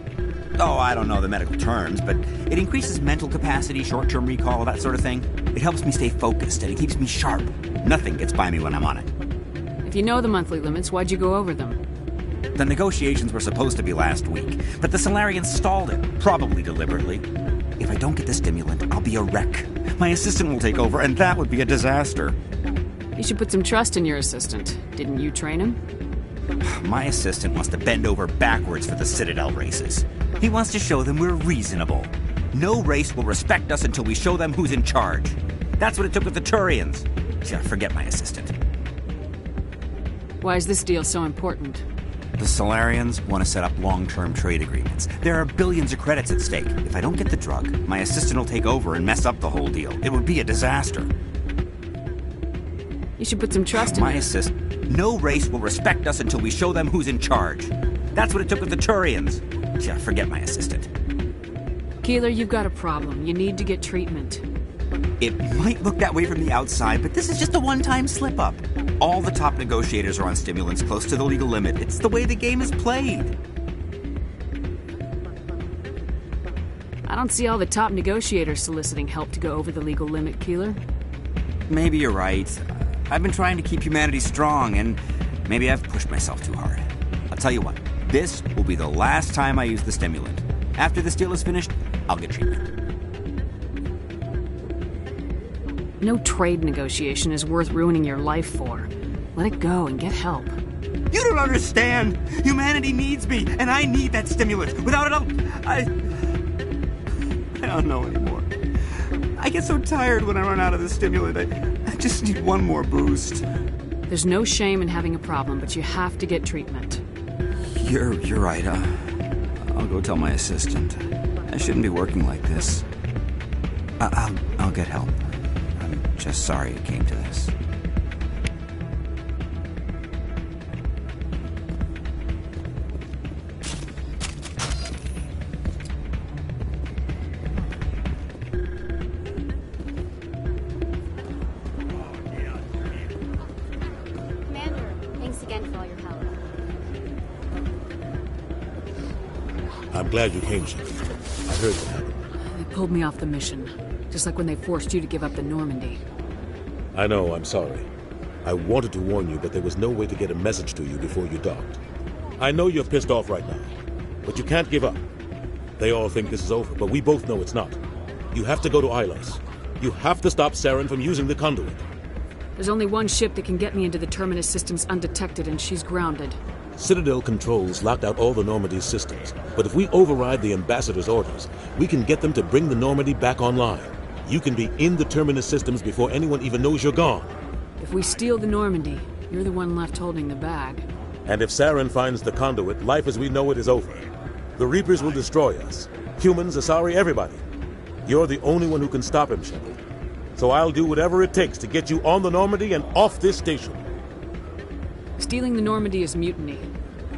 S5: Oh, I don't know the medical terms, but it increases mental capacity, short-term recall, that sort of thing. It helps me stay focused, and it keeps me sharp. Nothing gets by me when I'm on it.
S3: If you know the monthly limits, why'd you go over them?
S5: The negotiations were supposed to be last week, but the Solarians stalled it, probably deliberately. If I don't get the stimulant, I'll be a wreck. My assistant will take over, and that would be a disaster.
S3: You should put some trust in your assistant. Didn't you train him?
S5: My assistant wants to bend over backwards for the Citadel races. He wants to show them we're reasonable. No race will respect us until we show them who's in charge. That's what it took with the Turians. Yeah, forget my assistant.
S3: Why is this deal so important?
S5: The Solarians want to set up long-term trade agreements. There are billions of credits at stake. If I don't get the drug, my assistant will take over and mess up the whole deal. It would be a disaster.
S3: You should put some trust in
S5: my assistant. No race will respect us until we show them who's in charge. That's what it took with the Turians. Yeah, forget my assistant.
S3: Keeler, you've got a problem. You need to get treatment.
S5: It might look that way from the outside, but this is just a one-time slip-up. All the top negotiators are on stimulants close to the legal limit. It's the way the game is played.
S3: I don't see all the top negotiators soliciting help to go over the legal limit, Keeler.
S5: Maybe you're right. I've been trying to keep humanity strong, and maybe I've pushed myself too hard. I'll tell you what, this will be the last time I use the stimulant. After this deal is finished, I'll get treatment.
S3: No trade negotiation is worth ruining your life for. Let it go and get help.
S5: You don't understand! Humanity needs me, and I need that stimulant. Without it, I don't know anymore. I get so tired when I run out of the stimulant. I just need one more boost.
S3: There's no shame in having a problem, but you have to get treatment.
S5: You're right. I'll go tell my assistant. I shouldn't be working like this. I'll get help. I'm just sorry it came to this.
S9: I'm glad you came, Shepard. I heard what happened.
S3: They pulled me off the mission, just like when they forced you to give up the Normandy.
S9: I know, I'm sorry. I wanted to warn you, but there was no way to get a message to you before you docked. I know you're pissed off right now, but you can't give up. They all think this is over, but we both know it's not. You have to go to Ilos. You have to stop Saren from using the conduit.
S3: There's only one ship that can get me into the Terminus systems undetected, and she's grounded.
S9: Citadel controls locked out all the Normandy's systems, but if we override the Ambassador's orders, we can get them to bring the Normandy back online. You can be in the Terminus systems before anyone even knows you're gone.
S3: If we steal the Normandy, you're the one left holding the bag.
S9: And if Saren finds the conduit, life as we know it is over. The Reapers will destroy us. Humans, Asari, everybody. You're the only one who can stop him, Shepard. So I'll do whatever it takes to get you on the Normandy and off this station.
S3: Stealing the Normandy is mutiny.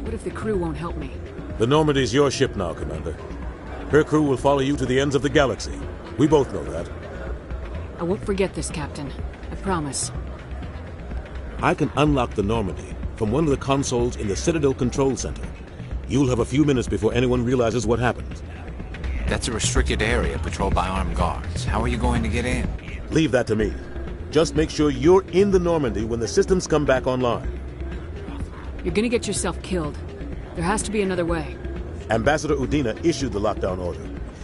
S3: What if the crew won't help me?
S9: The Normandy's your ship now, Commander. Her crew will follow you to the ends of the galaxy. We both know that.
S3: I won't forget this, Captain. I promise.
S9: I can unlock the Normandy from one of the consoles in the Citadel Control Center. You'll have a few minutes before anyone realizes what happened.
S1: That's a restricted area patrolled by armed guards. How are you going to get in?
S9: Leave that to me. Just make sure you're in the Normandy when the systems come back online.
S3: You're gonna get yourself killed. There has to be another way.
S9: Ambassador Udina issued the lockdown order.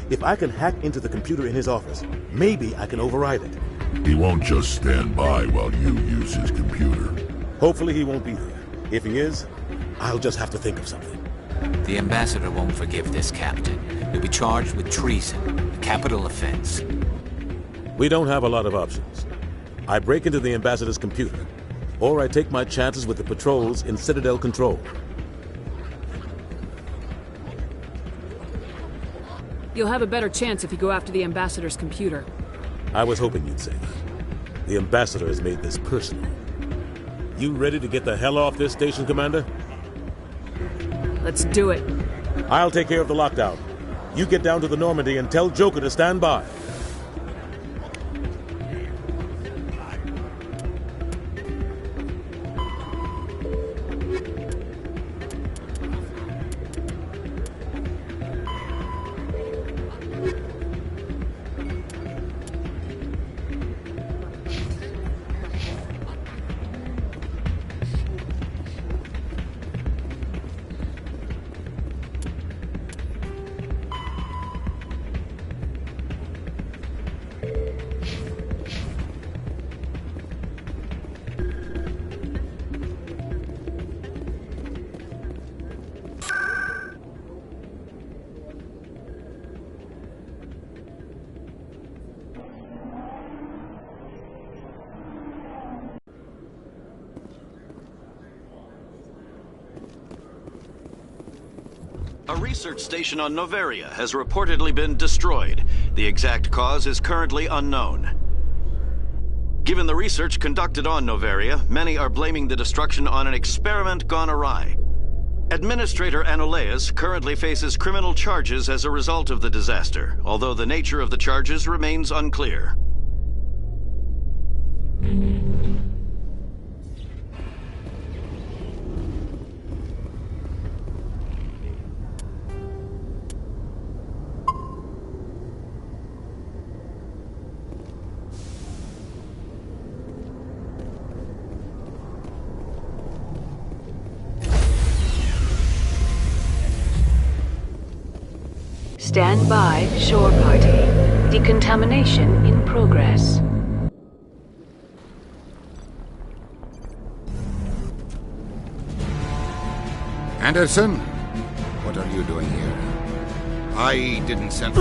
S9: If I can hack into the computer in his office, maybe I can override it.
S2: He won't just stand by while you use his computer.
S9: Hopefully he won't be there. If he is, I'll just have to think of something.
S1: The Ambassador won't forgive this, Captain. You'll be charged with treason, a capital offense.
S9: We don't have a lot of options. I break into the ambassador's computer, or I take my chances with the patrols in Citadel Control.
S3: You'll have a better chance if you go after the ambassador's computer.
S9: I was hoping you'd say that. The ambassador has made this personal. You ready to get the hell off this station, Commander?
S3: Let's do it.
S9: I'll take care of the lockdown. You get down to the Normandy and tell Joker to stand by.
S23: A research station on Noveria has reportedly been destroyed. The exact cause is currently unknown. Given the research conducted on Noveria, many are blaming the destruction on an experiment gone awry. Administrator Anoleus currently faces criminal charges as a result of the disaster, although the nature of the charges remains unclear.
S22: Stand by, shore party. Decontamination in progress.
S19: Anderson? What are you doing here? I didn't send...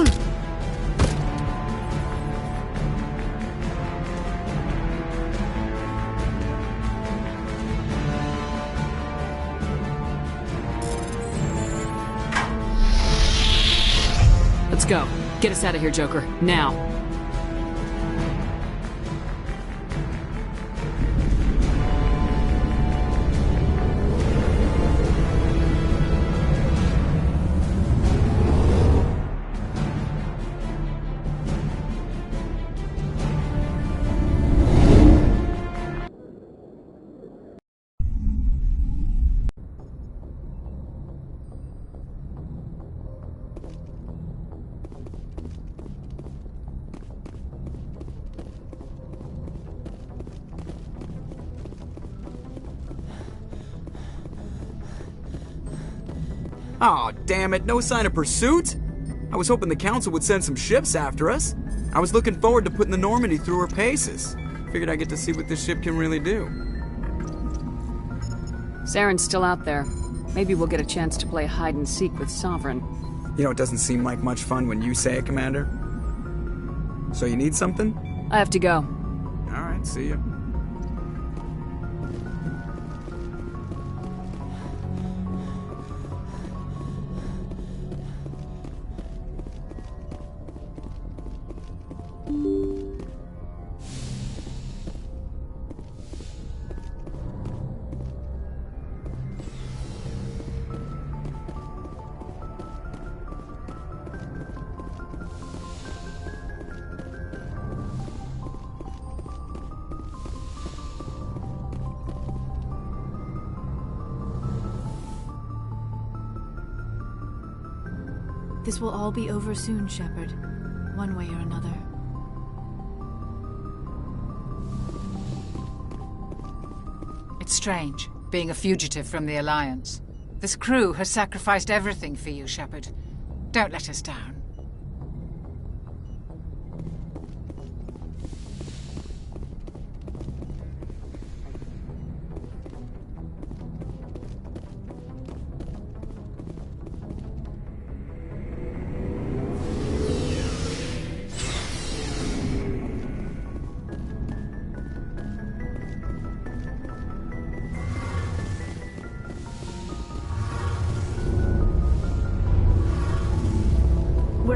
S3: Let's go. Get us out of here, Joker. Now.
S7: Aw, damn it, no sign of pursuit? I was hoping the Council would send some ships after us. I was looking forward to putting the Normandy through her paces. Figured I'd get to see what this ship can really do.
S3: Saren's still out there. Maybe we'll get a chance to play hide and seek with Sovereign.
S7: You know, it doesn't seem like much fun when you say it, Commander. So you need something?
S3: I have to go.
S7: Alright, see ya.
S12: This will all be over soon, Shepard. One way or another.
S6: It's strange, being a fugitive from the Alliance. This crew has sacrificed everything for you, Shepard. Don't let us down.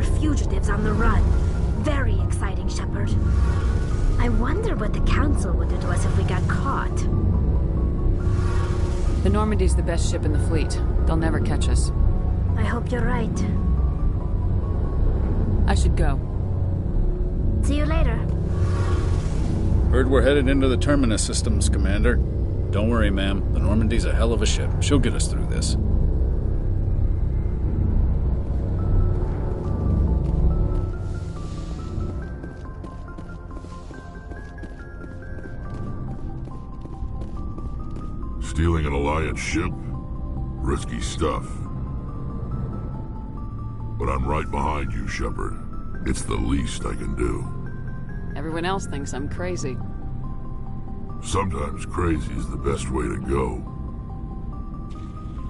S13: We're fugitives on the run. Very exciting, Shepard. I wonder what the Council would do to us if we got caught.
S3: The Normandy's the best ship in the fleet. They'll never catch us.
S13: I hope you're right.
S3: I should go.
S13: See you later.
S18: Heard we're headed into the Terminus systems, Commander. Don't worry, ma'am. The Normandy's a hell of a ship. She'll get us through this.
S2: Stealing an Alliance ship? Risky stuff. But I'm right behind you, Shepard. It's the least I can do.
S3: Everyone else thinks I'm crazy.
S2: Sometimes crazy is the best way to go.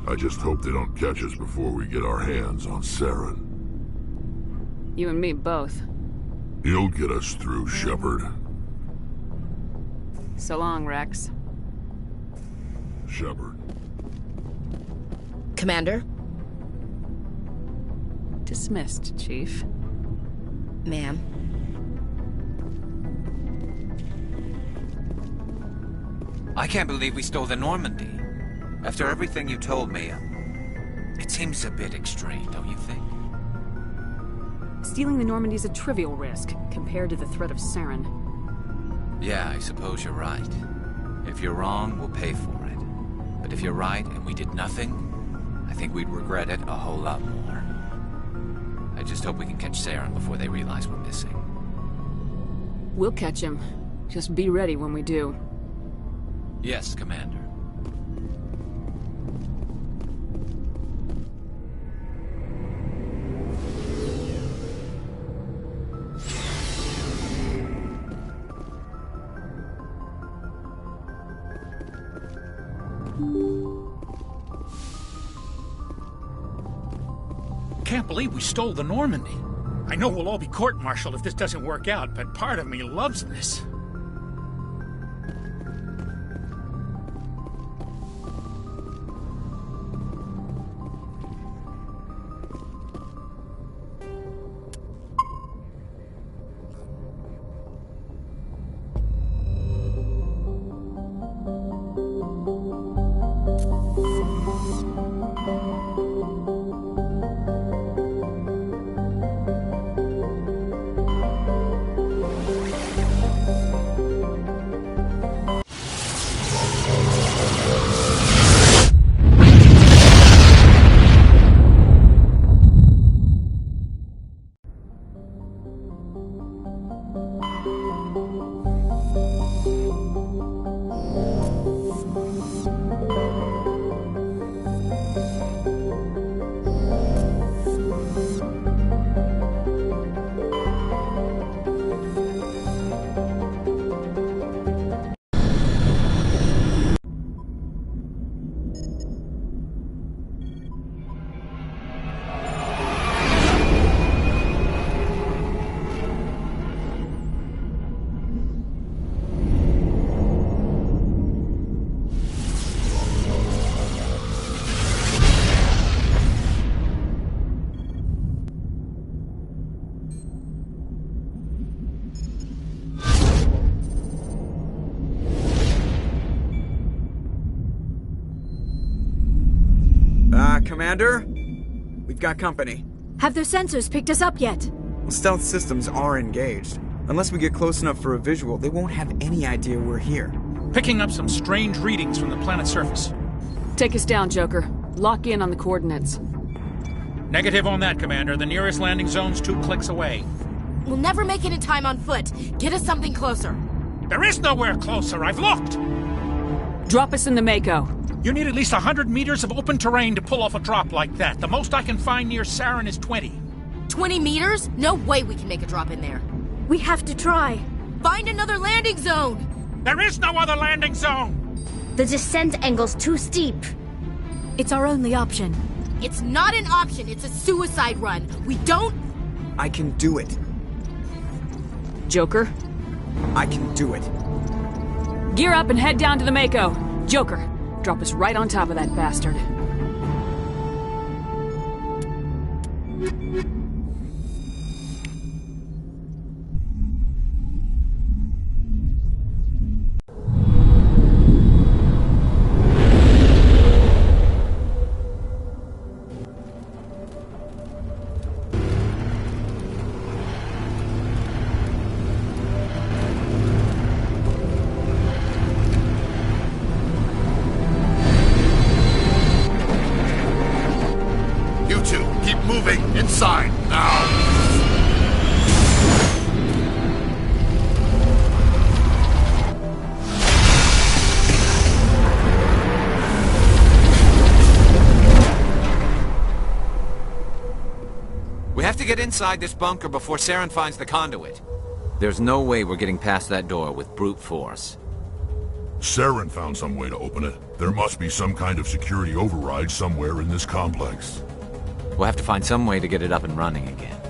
S2: I just hope they don't catch us before we get our hands on Saren.
S3: You and me both.
S2: He'll get us through, Shepard.
S3: So long, Rex.
S2: Shepard.
S10: Commander?
S3: Dismissed, Chief.
S10: Ma'am.
S1: I can't believe we stole the Normandy. After everything you told me, it seems a bit extreme, don't you think?
S3: Stealing the Normandy's a trivial risk compared to the threat of Saren.
S1: Yeah, I suppose you're right. If you're wrong, we'll pay for it. But if you're right and we did nothing, I think we'd regret it a whole lot more. I just hope we can catch Saren before they realize we're missing.
S3: We'll catch him. Just be ready when we do.
S1: Yes, Commander.
S8: Can't believe we stole the Normandy. I know we'll all be court-martialed if this doesn't work out, but part of me loves this.
S7: Commander? We've got company.
S12: Have their sensors picked us up yet?
S7: Well, stealth systems are engaged. Unless we get close enough for a visual, they won't have any idea we're here.
S8: Picking up some strange readings from the planet's surface.
S3: Take us down, Joker. Lock in on the coordinates.
S8: Negative on that, Commander. The nearest landing zone's 2 clicks away.
S21: We'll never make it in time on foot. Get us something closer.
S8: There is nowhere closer. I've looked.
S3: Drop us in the Mako.
S8: You need at least 100 meters of open terrain to pull off a drop like that. The most I can find near Saren is 20.
S21: 20 meters? No way we can make a drop in there.
S12: We have to try.
S21: Find another landing zone!
S8: There is no other landing zone!
S13: The descent angle's too steep.
S12: It's our only option.
S21: It's not an option, it's a suicide run. We don't...
S7: I can do it.
S3: Joker?
S7: I can do it.
S3: Gear up and head down to the Mako. Joker, drop us right on top of that bastard.
S2: inside, now!
S1: We have to get inside this bunker before Saren finds the conduit. There's no way we're getting past that door with brute force.
S2: Saren found some way to open it. There must be some kind of security override somewhere in this complex.
S1: We'll have to find some way to get it up and running again.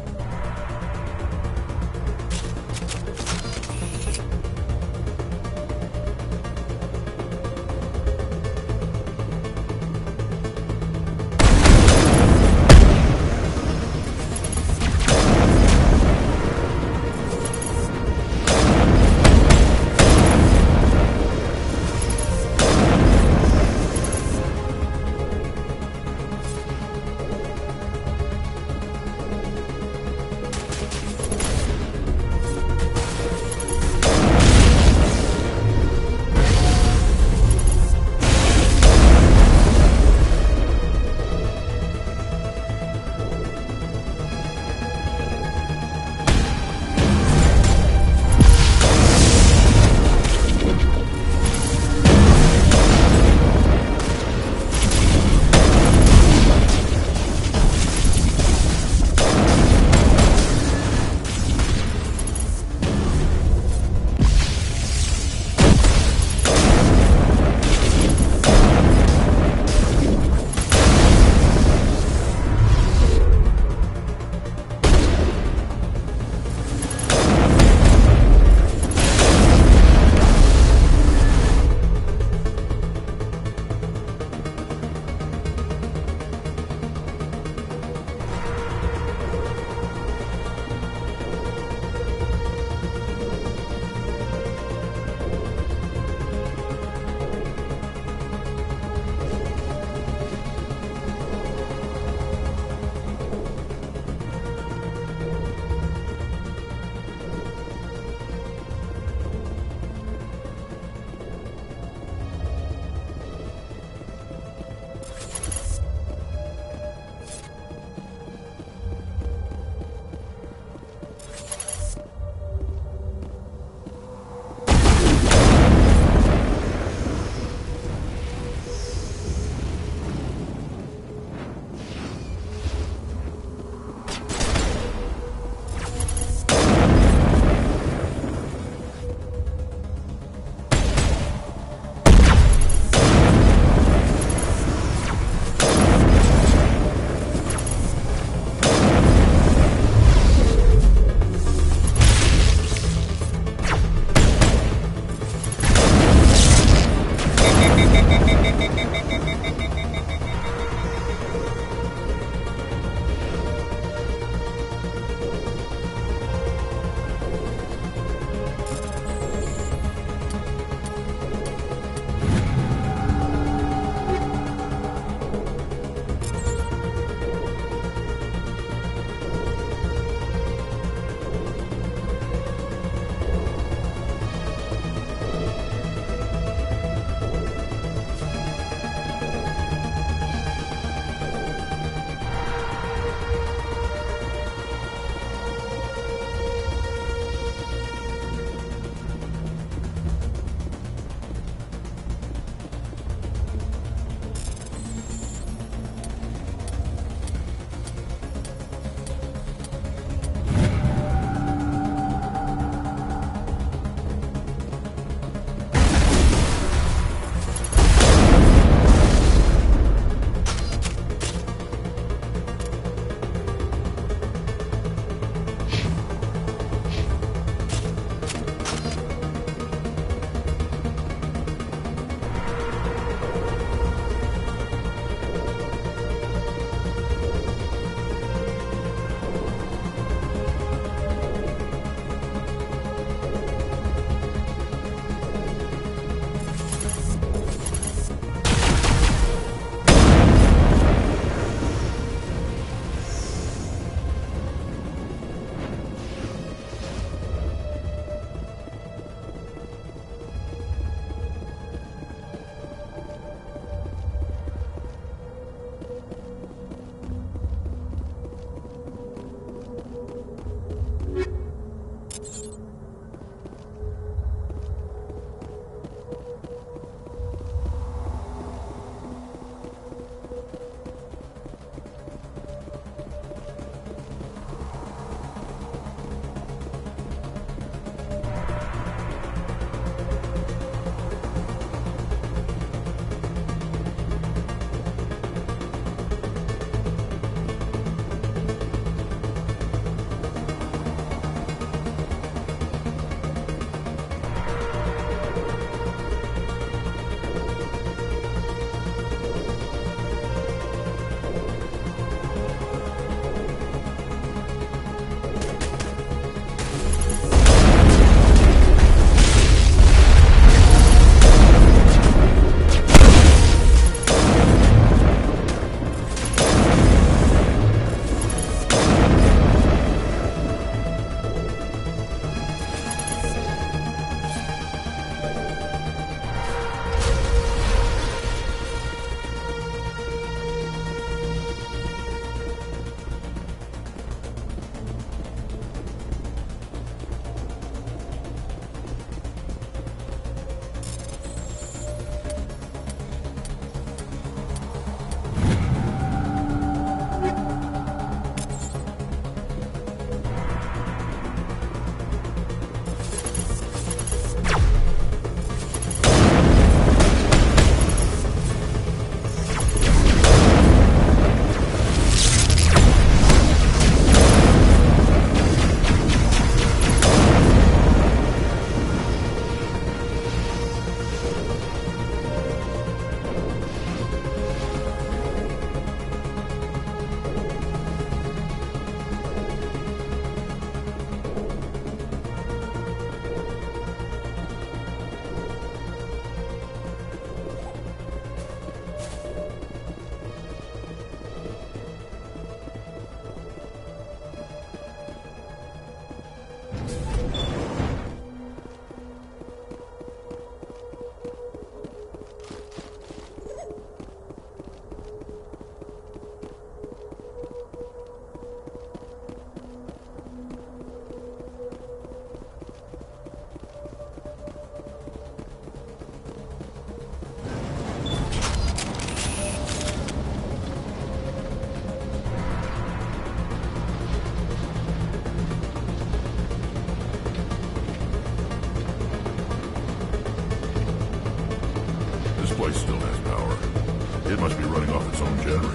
S2: This place still has power. It must be running off its own generator.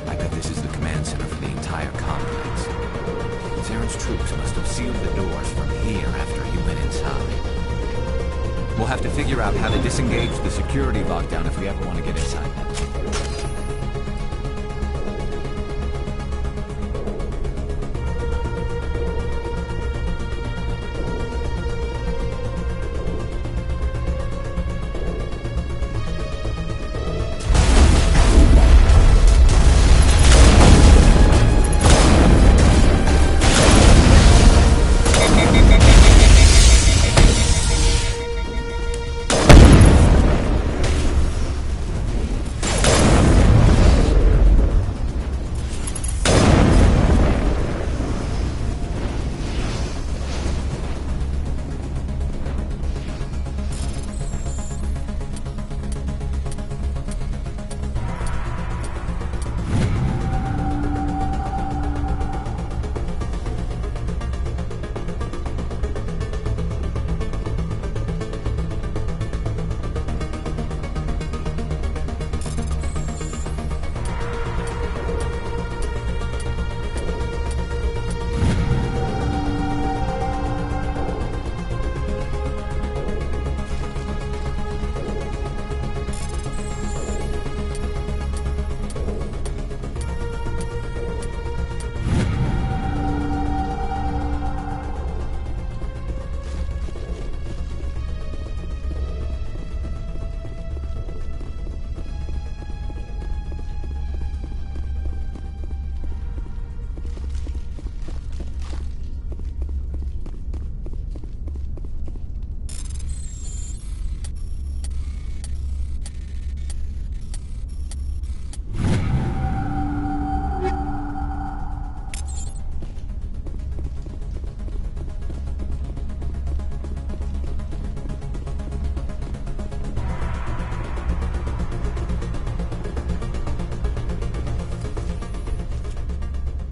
S1: I bet this is the command center for the entire complex. Zaren's troops must have sealed the doors from here after he went inside. We'll have to figure out how to disengage the security lockdown if we ever want to get inside that.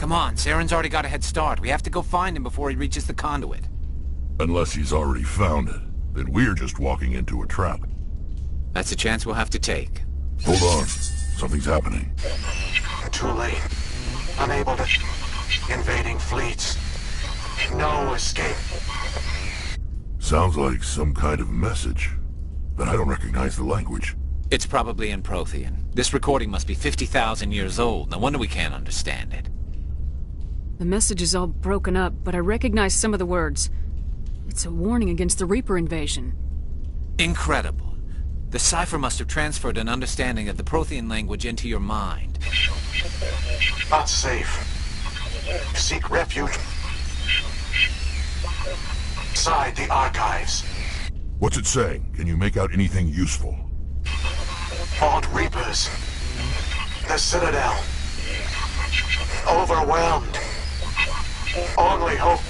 S1: Come on, Zaren's already got a head start. We have to go find him before he reaches the conduit.
S2: Unless he's already found it, then we're just walking into a trap.
S1: That's a chance we'll have to take.
S2: Hold on. Something's happening.
S11: Too late. Unable to... Invading fleets. No escape.
S2: Sounds like some kind of message. But I don't recognize the language.
S1: It's probably in Prothean. This recording must be 50,000 years old. No wonder we can't understand it.
S3: The message is all broken up, but I recognize some of the words. It's a warning against the Reaper invasion.
S1: Incredible. The cipher must have transferred an understanding of the Prothean language into your mind.
S11: Not safe. Seek refuge inside the archives.
S2: What's it saying? Can you make out anything useful?
S11: Fought Reapers. The Citadel. Overwhelmed. Only hope.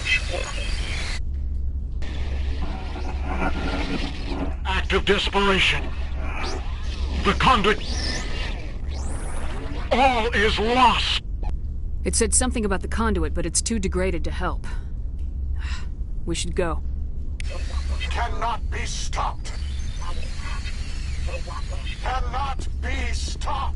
S11: Act of desperation. The conduit. All is lost.
S3: It said something about the conduit, but it's too degraded to help. We should go.
S11: Cannot be stopped. Cannot be stopped.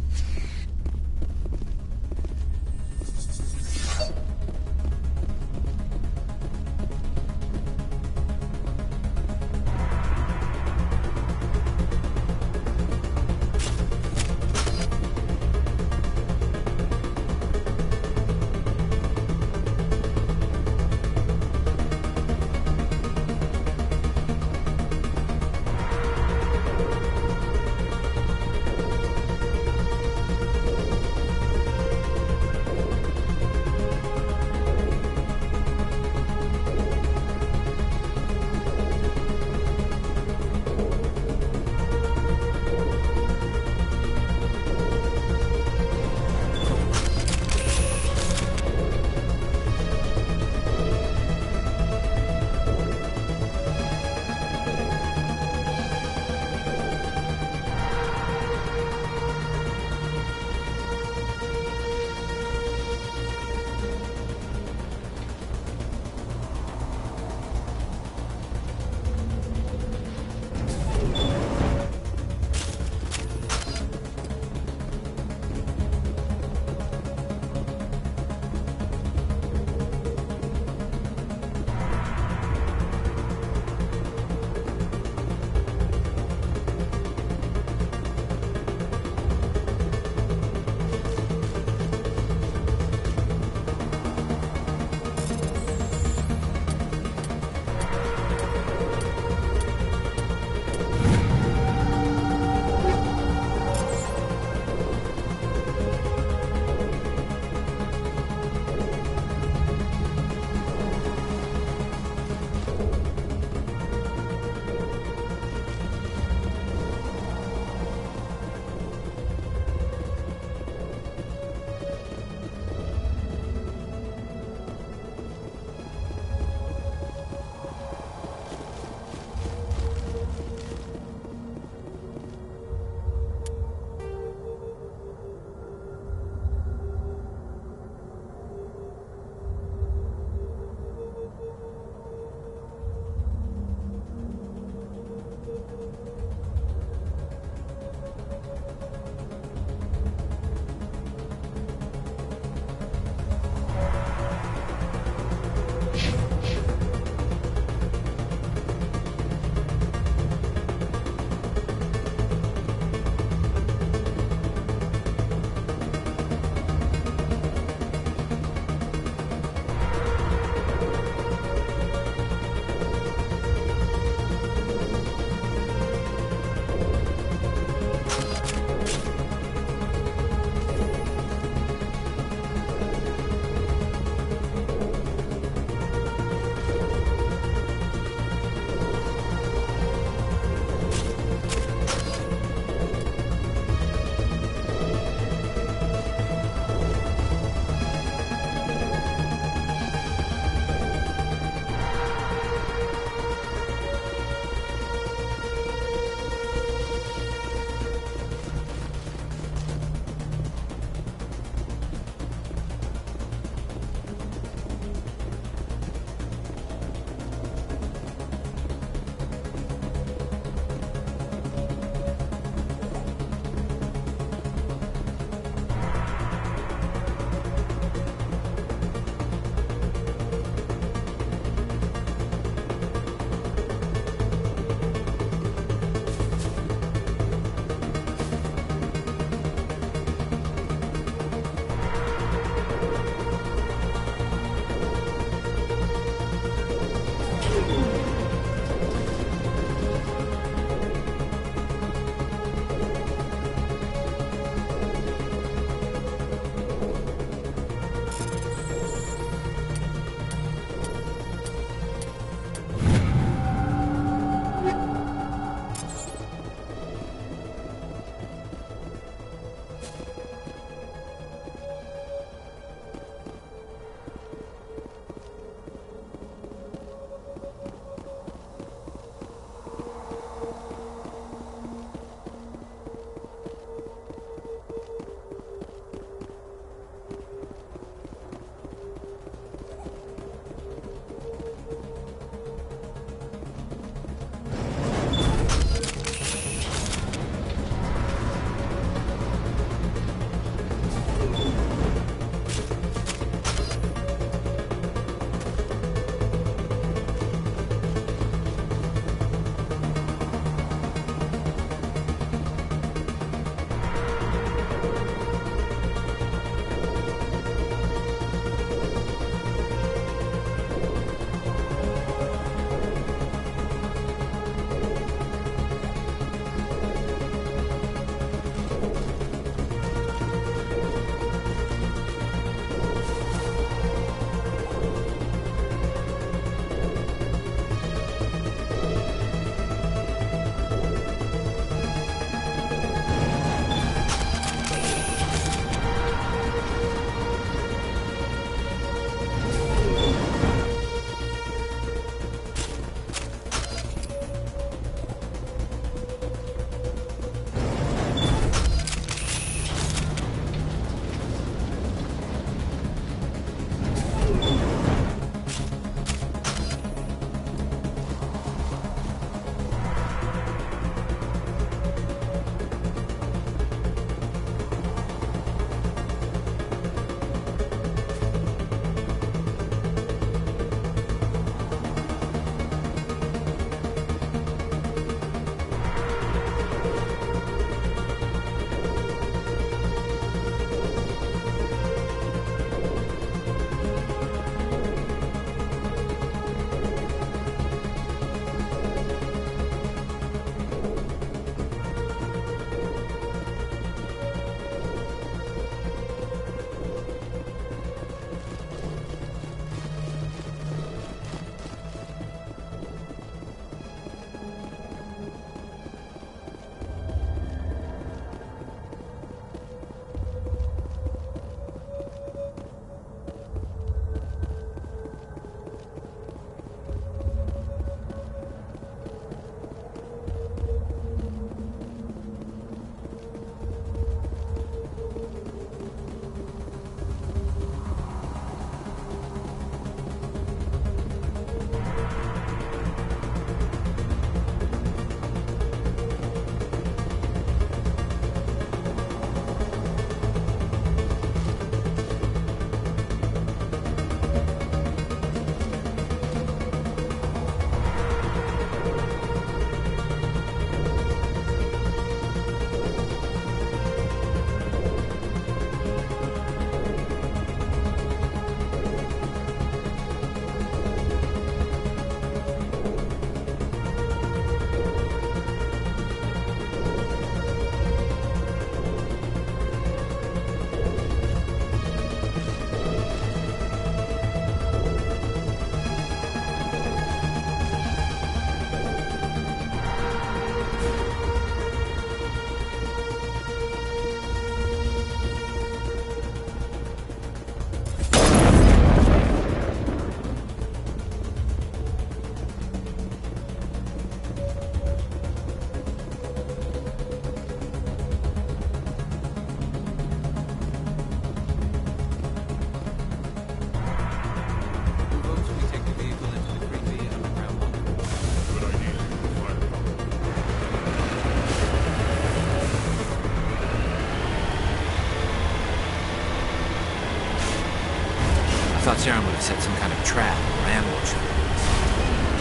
S1: thought Saren would have set some kind of trap or ambush.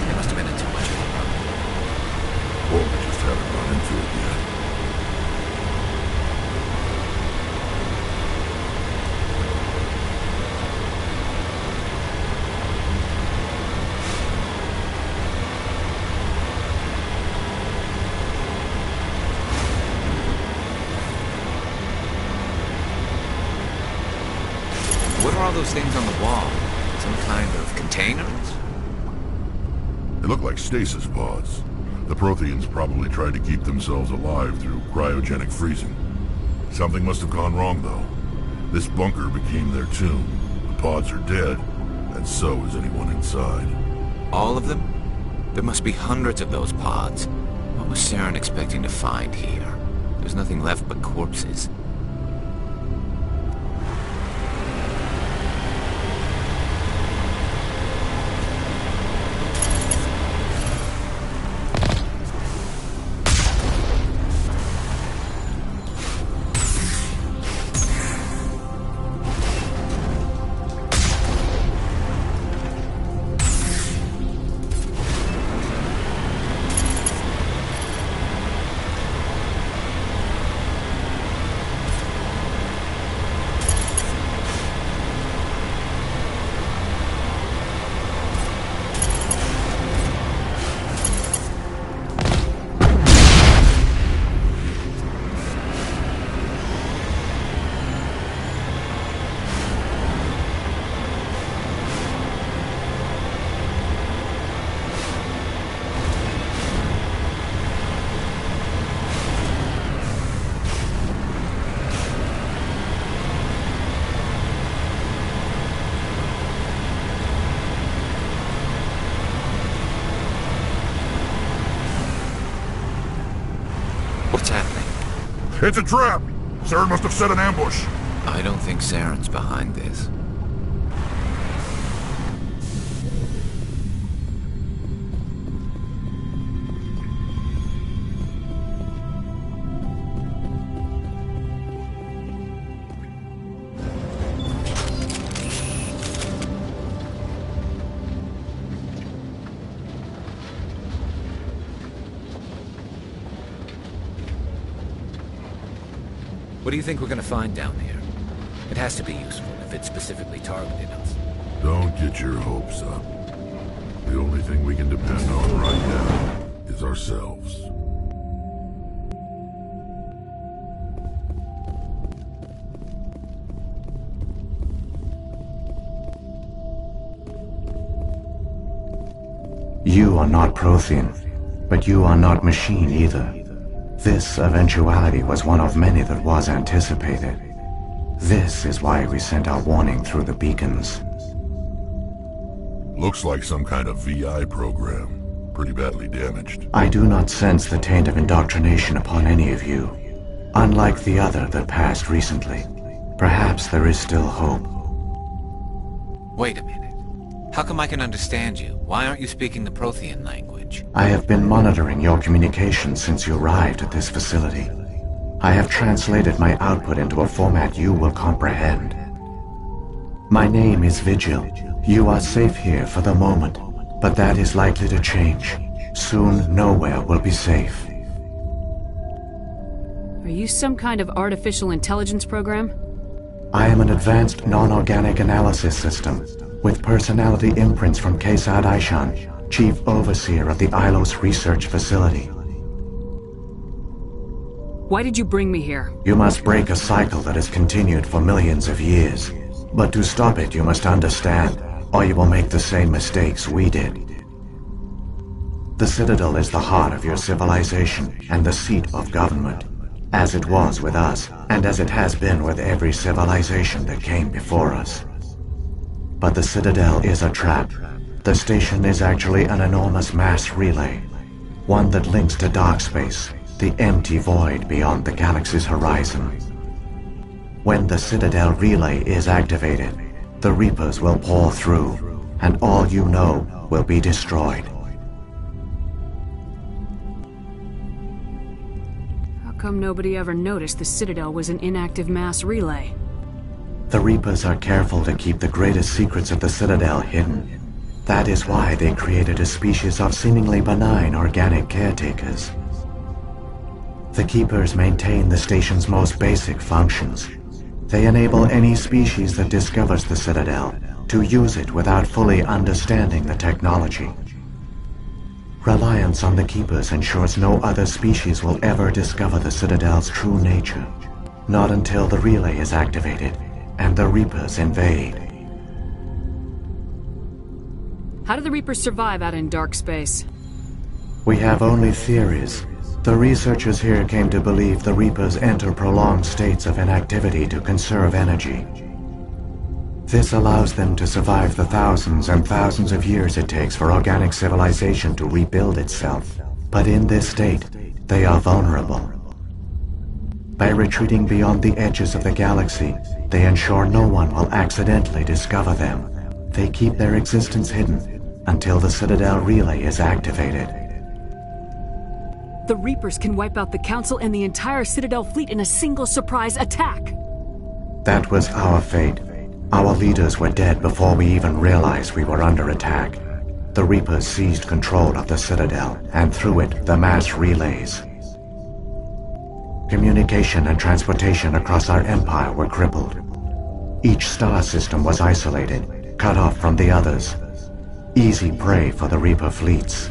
S1: They must have been in too much of a hurry.
S2: Or we just haven't run into it yet.
S1: What are all those things on the wall? Some kind of containers?
S2: They look like stasis pods. The Protheans probably tried to keep themselves alive through cryogenic freezing. Something must have gone wrong, though. This bunker became their tomb. The pods are dead, and so is anyone inside.
S1: All of them? There must be hundreds of those pods. What was Saren expecting to find here? There's nothing left but corpses. What's happening?
S2: It's a trap! Saren must have set an ambush.
S1: I don't think Saren's behind this. What do you think we're gonna find down here? It has to be useful if it specifically targeted us.
S2: Don't get your hopes up. The only thing we can depend on right now is ourselves.
S4: You are not Prothean, but you are not machine either. This eventuality was one of many that was anticipated. This is why we sent our warning through the beacons.
S2: Looks like some kind of VI program. Pretty badly damaged.
S4: I do not sense the taint of indoctrination upon any of you. Unlike the other that passed recently. Perhaps there is still hope.
S1: Wait a minute. How come I can understand you? Why aren't you speaking the Prothean language?
S4: I have been monitoring your communications since you arrived at this facility. I have translated my output into a format you will comprehend. My name is Vigil. You are safe here for the moment, but that is likely to change. Soon, nowhere will be safe.
S3: Are you some kind of artificial intelligence program?
S4: I am an advanced non-organic analysis system, with personality imprints from Kesad Aishan, Chief Overseer of the Ilos Research Facility.
S3: Why did you bring me here?
S4: You must break a cycle that has continued for millions of years. But to stop it, you must understand, or you will make the same mistakes we did. The Citadel is the heart of your civilization and the seat of government, as it was with us, and as it has been with every civilization that came before us. But the Citadel is a trap. The station is actually an enormous mass relay, one that links to dark space, the empty void beyond the galaxy's horizon. When the Citadel relay is activated, the Reapers will pour through, and all you know will be destroyed.
S3: How come nobody ever noticed the Citadel was an inactive mass relay?
S4: The Reapers are careful to keep the greatest secrets of the Citadel hidden. That is why they created a species of seemingly benign organic caretakers. The Keepers maintain the station's most basic functions. They enable any species that discovers the Citadel to use it without fully understanding the technology. Reliance on the Keepers ensures no other species will ever discover the Citadel's true nature. Not until the relay is activated and the Reapers invade.
S3: How do the Reapers survive out in dark space?
S4: We have only theories. The researchers here came to believe the Reapers enter prolonged states of inactivity to conserve energy. This allows them to survive the thousands and thousands of years it takes for organic civilization to rebuild itself. But in this state, they are vulnerable. By retreating beyond the edges of the galaxy, they ensure no one will accidentally discover them. They keep their existence hidden until the Citadel relay is activated.
S3: The Reapers can wipe out the Council and the entire Citadel fleet in a single surprise attack.
S4: That was our fate. Our leaders were dead before we even realized we were under attack. The Reapers seized control of the Citadel, and through it, the mass relays. Communication and transportation across our empire were crippled. Each star system was isolated, cut off from the others. Easy prey for the Reaper fleets.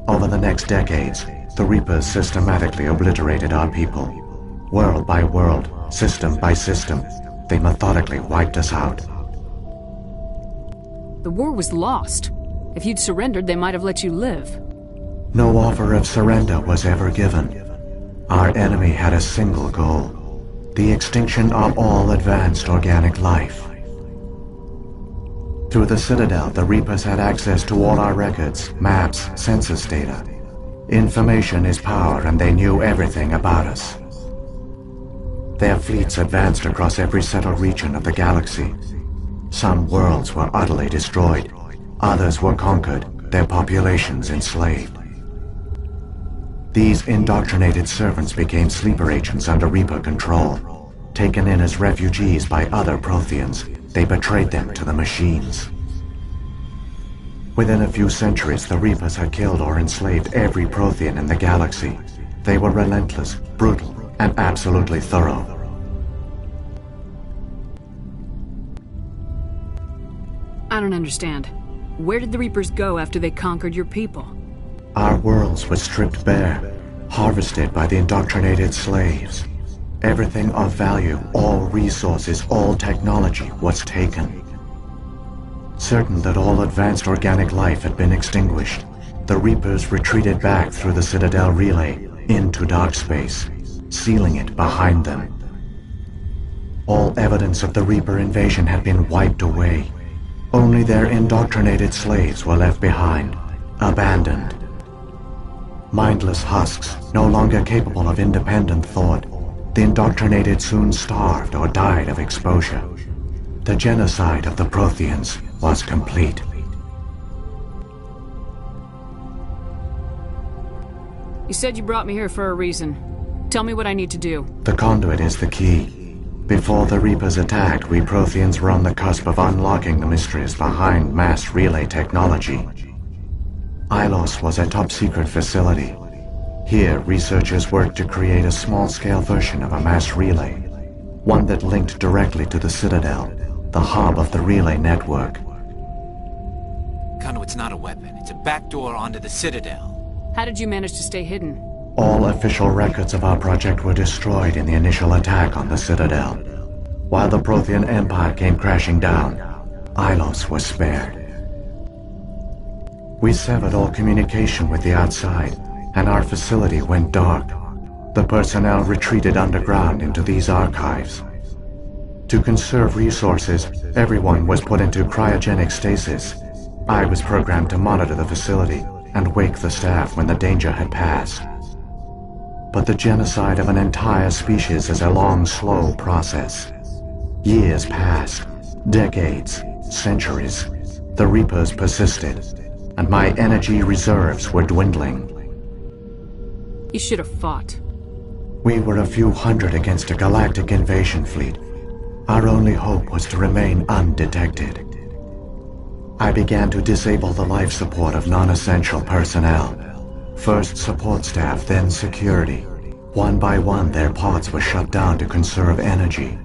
S4: Over the next decades, the Reapers systematically obliterated our people. World by world, system by system, they methodically wiped us out.
S3: The war was lost. If you'd surrendered, they might have let you live.
S4: No offer of surrender was ever given. Our enemy had a single goal: the extinction of all advanced organic life. Through the Citadel, the Reapers had access to all our records, maps, census data. Information is power, and they knew everything about us. Their fleets advanced across every settled region of the galaxy. Some worlds were utterly destroyed. Others were conquered, their populations enslaved. These indoctrinated servants became sleeper agents under Reaper control. Taken in as refugees by other Protheans, they betrayed them to the machines. Within a few centuries, the Reapers had killed or enslaved every Prothean in the galaxy. They were relentless, brutal, and absolutely thorough.
S3: I don't understand. Where did the Reapers go after they conquered your people?
S4: Our worlds were stripped bare, harvested by the indoctrinated slaves. Everything of value, all resources, all technology was taken. Certain that all advanced organic life had been extinguished, the Reapers retreated back through the Citadel relay into dark space, sealing it behind them. All evidence of the Reaper invasion had been wiped away. Only their indoctrinated slaves were left behind, abandoned. Mindless husks, no longer capable of independent thought, the indoctrinated soon starved or died of exposure. The genocide of the Protheans was complete.
S3: You said you brought me here for a reason. Tell me what I need to do.
S4: The conduit is the key. Before the Reapers attacked, we Protheans were on the cusp of unlocking the mysteries behind mass relay technology. Ilos was a top-secret facility. Here, researchers worked to create a small-scale version of a mass relay, one that linked directly to the Citadel, the hub of the relay network.
S1: Conduit's not a weapon. It's a backdoor onto the Citadel.
S3: How did you manage to stay hidden?
S4: All official records of our project were destroyed in the initial attack on the Citadel. While the Prothean Empire came crashing down, Ilos was spared. We severed all communication with the outside, and our facility went dark. The personnel retreated underground into these archives. To conserve resources, everyone was put into cryogenic stasis. I was programmed to monitor the facility and wake the staff when the danger had passed. But the genocide of an entire species is a long, slow process. Years passed, decades, centuries. The Reapers persisted, and my energy reserves were dwindling.
S3: You should have fought.
S4: We were a few hundred against a galactic invasion fleet. Our only hope was to remain undetected. I began to disable the life support of non-essential personnel. First support staff, then security. One by one, their pods were shut down to conserve energy.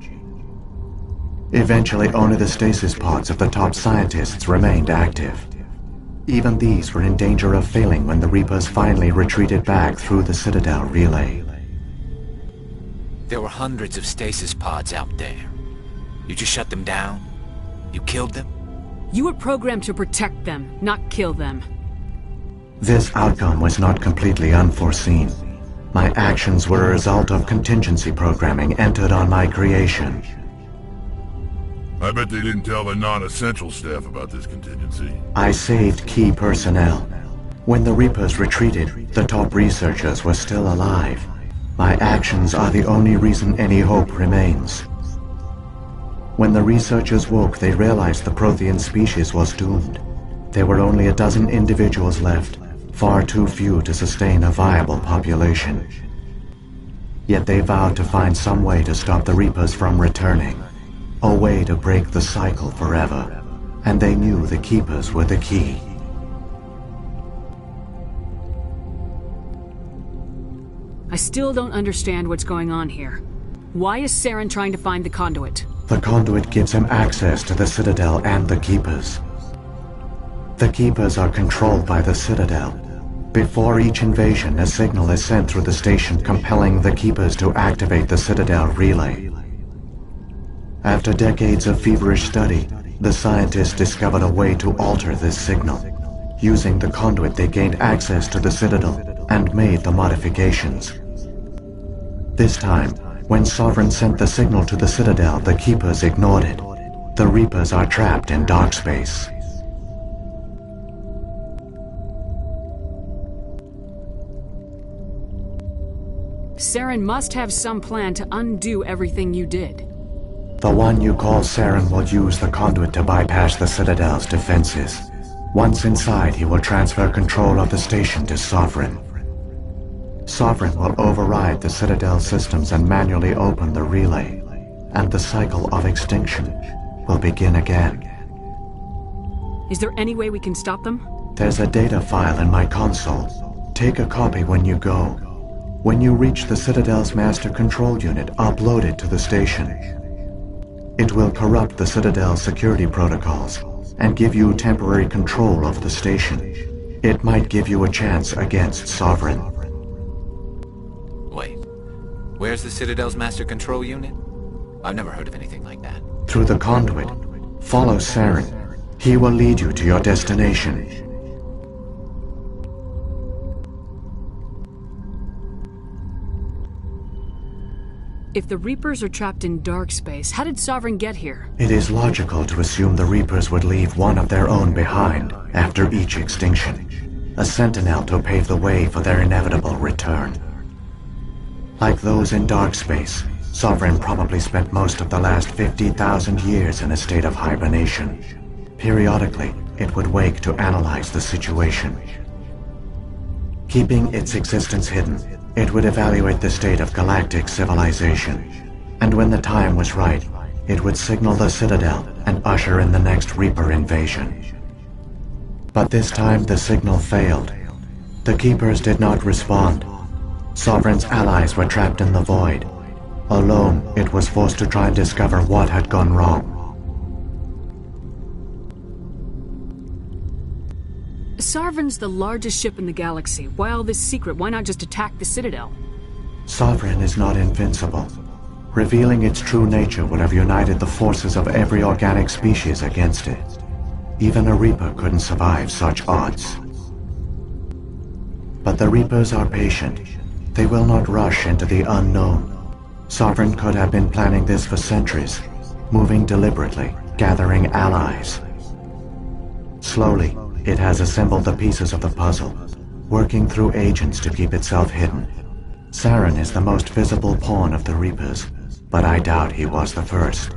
S4: Eventually, only the stasis pods of the top scientists remained active. Even these were in danger of failing when the Reapers finally retreated back through the Citadel relay.
S1: There were hundreds of stasis pods out there. You just shut them down? You killed them?
S3: You were programmed to protect them, not kill them.
S4: This outcome was not completely unforeseen. My actions were a result of contingency programming entered on my creation.
S2: I bet they didn't tell the non-essential staff about this contingency.
S4: I saved key personnel. When the Reapers retreated, the top researchers were still alive. My actions are the only reason any hope remains. When the researchers woke, they realized the Prothean species was doomed. There were only a dozen individuals left, far too few to sustain a viable population. Yet they vowed to find some way to stop the Reapers from returning. A way to break the cycle forever. And they knew the Keepers were the key.
S3: I still don't understand what's going on here. Why is Saren trying to find the conduit?
S4: The conduit gives him access to the Citadel and the Keepers. The Keepers are controlled by the Citadel. Before each invasion, a signal is sent through the station compelling the Keepers to activate the Citadel relay. After decades of feverish study, the scientists discovered a way to alter this signal. Using the conduit, they gained access to the Citadel and made the modifications. This time, when Sovereign sent the signal to the Citadel, the Keepers ignored it. The Reapers are trapped in dark space.
S3: Saren must have some plan to undo everything you did.
S4: The one you call Saren will use the conduit to bypass the Citadel's defenses. Once inside, he will transfer control of the station to Sovereign. Sovereign will override the Citadel systems and manually open the relay, and the cycle of extinction will begin again.
S3: Is there any way we can stop them?
S4: There's a data file in my console. Take a copy when you go. When you reach the Citadel's master control unit, upload it to the station. It will corrupt the Citadel's security protocols and give you temporary control of the station. It might give you a chance against Sovereign.
S1: Wait, where's the Citadel's master control unit? I've never heard of anything like that.
S4: Through the conduit, follow Saren. He will lead you to your destination.
S3: If the Reapers are trapped in dark space, how did Sovereign get here?
S4: It is logical to assume the Reapers would leave one of their own behind after each extinction. A sentinel to pave the way for their inevitable return. Like those in dark space, Sovereign probably spent most of the last 50,000 years in a state of hibernation. Periodically, it would wake to analyze the situation. Keeping its existence hidden, it would evaluate the state of galactic civilization. And when the time was right, it would signal the Citadel and usher in the next Reaper invasion. But this time the signal failed. The Keepers did not respond. Sovereign's allies were trapped in the void. Alone, it was forced to try and discover what had gone wrong.
S3: Sovereign's the largest ship in the galaxy. Why all this secret? Why not just attack the Citadel?
S4: Sovereign is not invincible. Revealing its true nature would have united the forces of every organic species against it. Even a Reaper couldn't survive such odds. But the Reapers are patient. They will not rush into the unknown. Sovereign could have been planning this for centuries, moving deliberately, gathering allies. Slowly, it has assembled the pieces of the puzzle, working through agents to keep itself hidden. Saren is the most visible pawn of the Reapers, but I doubt he was the first.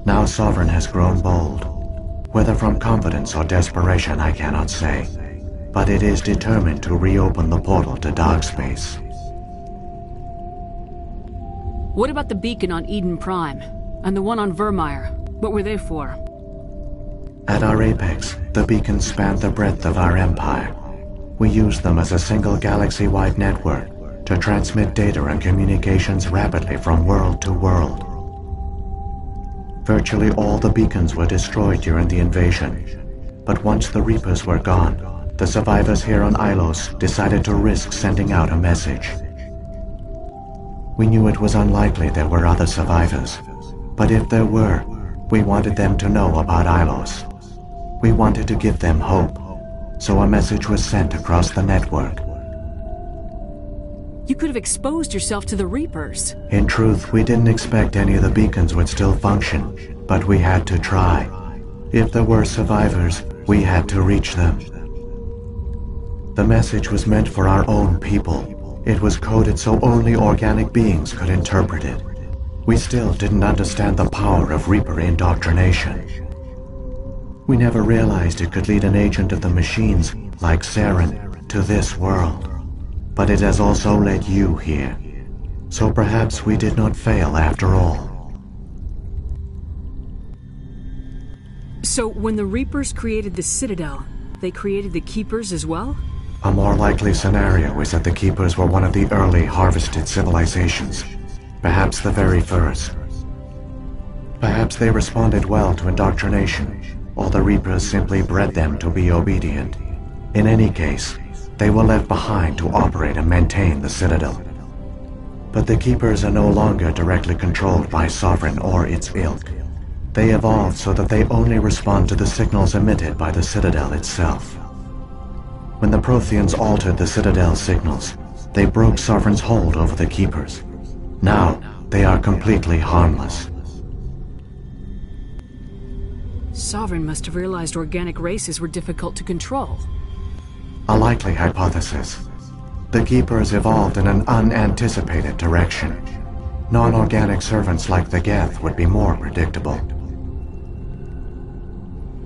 S4: Now Sovereign has grown bold. Whether from confidence or desperation, I cannot say, but it is determined to reopen the portal to dark space.
S3: What about the beacon on Eden Prime? And the one on Vermeer? What were they for?
S4: At our apex, the beacons spanned the breadth of our empire. We used them as a single galaxy-wide network to transmit data and communications rapidly from world to world. Virtually all the beacons were destroyed during the invasion, but once the Reapers were gone, the survivors here on Ilos decided to risk sending out a message. We knew it was unlikely there were other survivors, but if there were, we wanted them to know about Ilos. We wanted to give them hope, so a message was sent across the network.
S3: You could have exposed yourself to the Reapers.
S4: In truth, we didn't expect any of the beacons would still function, but we had to try. If there were survivors, we had to reach them. The message was meant for our own people. It was coded so only organic beings could interpret it. We still didn't understand the power of Reaper indoctrination. We never realized it could lead an agent of the machines, like Saren, to this world. But it has also led you here. So perhaps we did not fail after all.
S3: So when the Reapers created the Citadel, they created the Keepers as well?
S4: A more likely scenario is that the Keepers were one of the early harvested civilizations. Perhaps the very first. Perhaps they responded well to indoctrination, or the Reapers simply bred them to be obedient. In any case, they were left behind to operate and maintain the Citadel. But the Keepers are no longer directly controlled by Sovereign or its ilk. They evolved so that they only respond to the signals emitted by the Citadel itself. When the Protheans altered the Citadel's signals, they broke Sovereign's hold over the Keepers. Now, they are completely harmless.
S3: Sovereign must have realized organic races were difficult to control.
S4: A likely hypothesis. The Keepers evolved in an unanticipated direction. Non-organic servants like the Geth would be more predictable.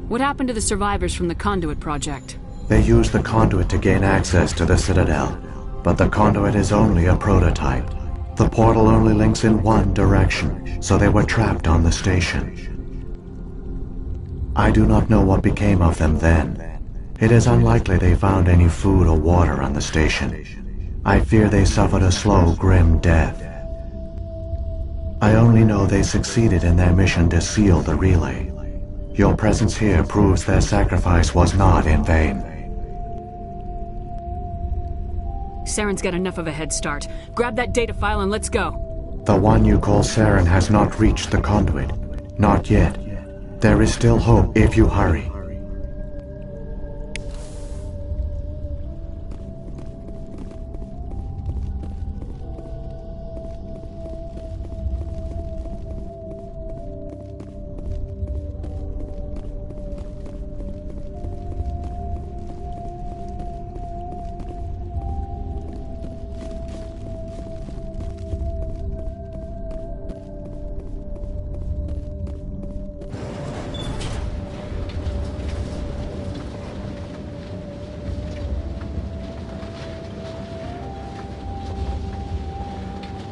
S3: What happened to the survivors from the Conduit project?
S4: They used the Conduit to gain access to the Citadel, but the Conduit is only a prototype. The portal only links in one direction, so they were trapped on the station. I do not know what became of them then. It is unlikely they found any food or water on the station. I fear they suffered a slow, grim death. I only know they succeeded in their mission to seal the relay. Your presence here proves their sacrifice was not in vain.
S3: Saren's got enough of a head start. Grab that data file and let's go.
S4: The one you call Saren has not reached the Conduit. Not yet. There is still hope if you hurry.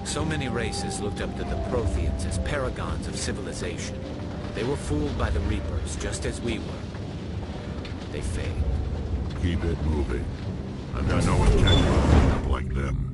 S1: So many races looked up to the Protheans as paragons of civilization. They were fooled by the Reapers, just as we were. They failed.
S2: Keep it moving. I've got no intention of being up like them.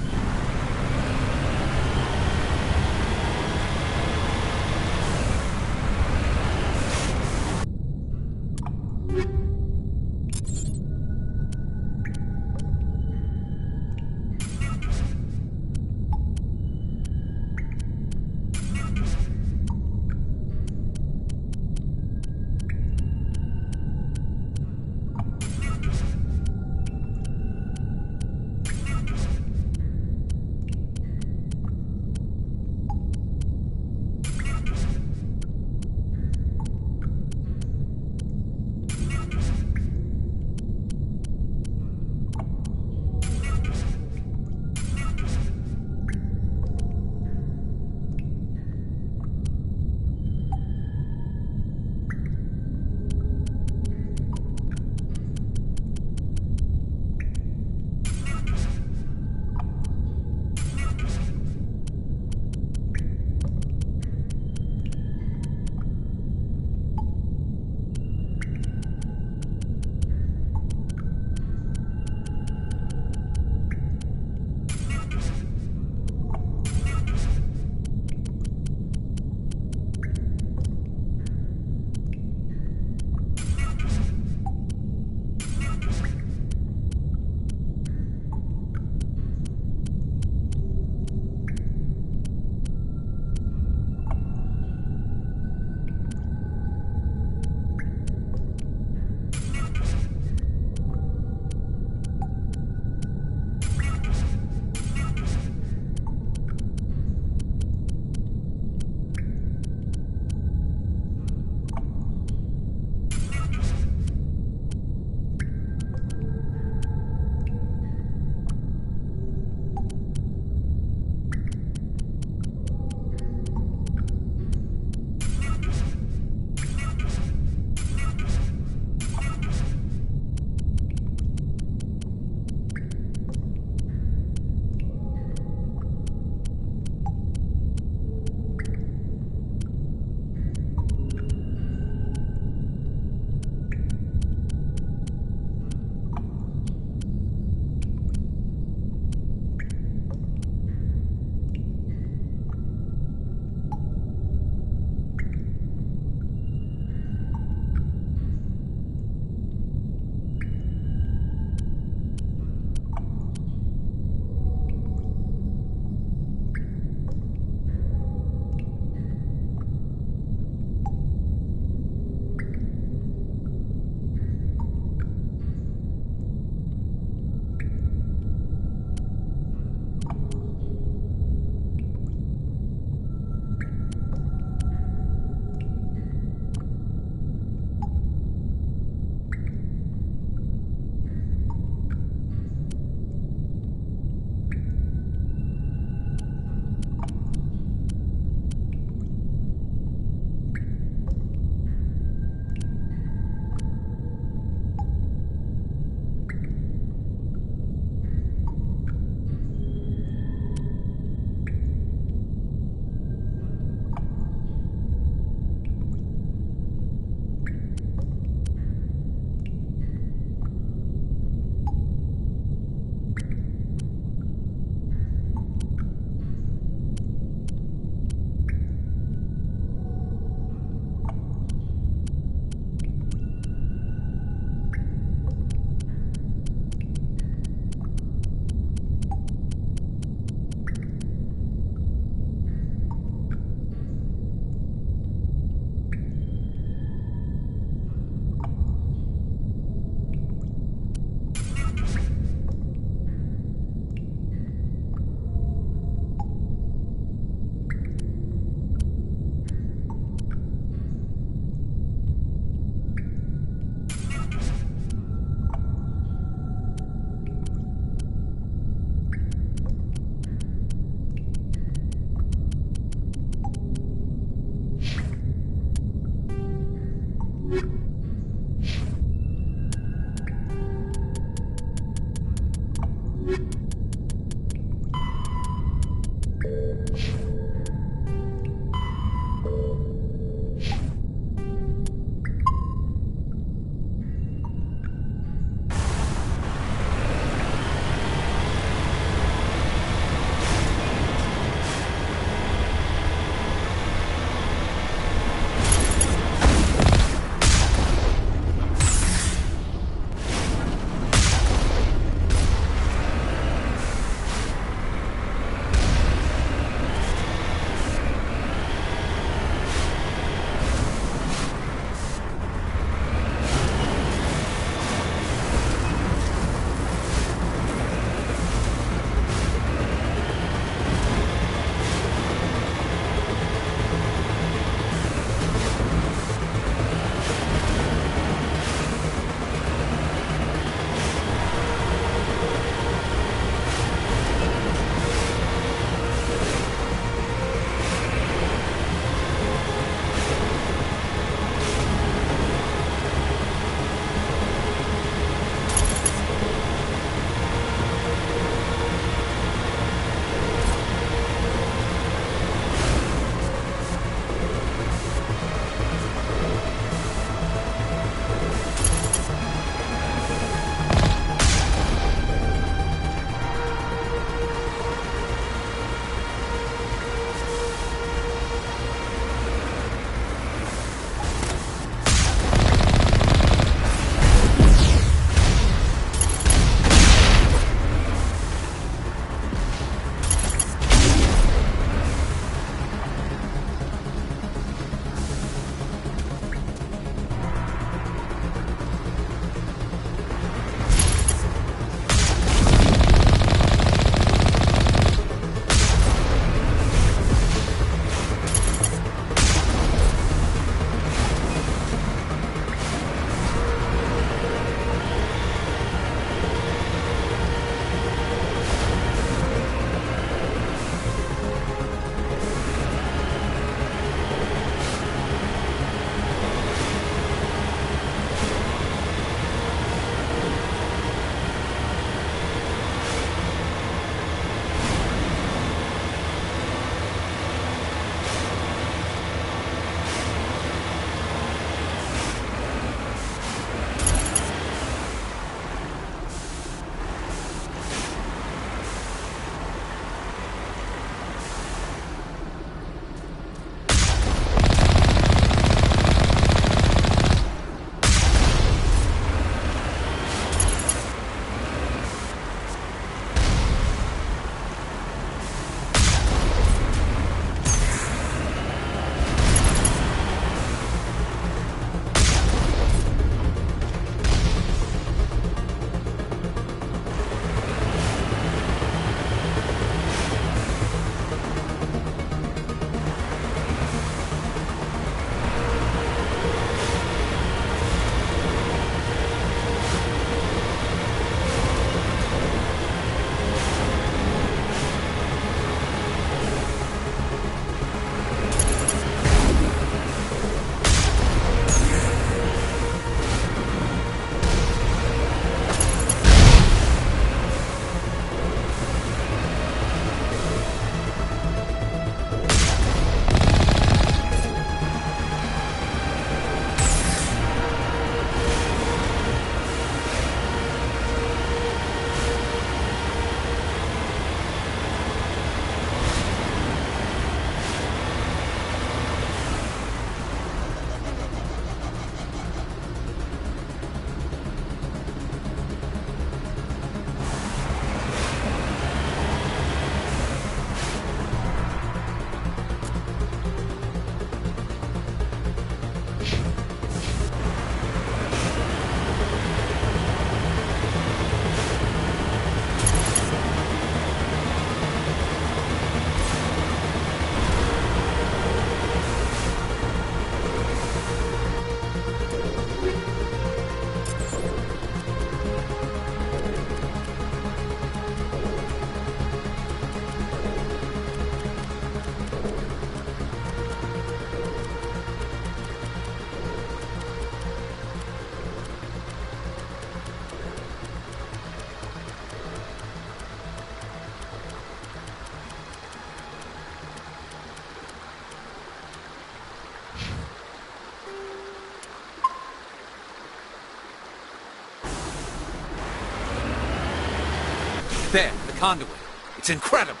S1: There, the conduit. It's incredible.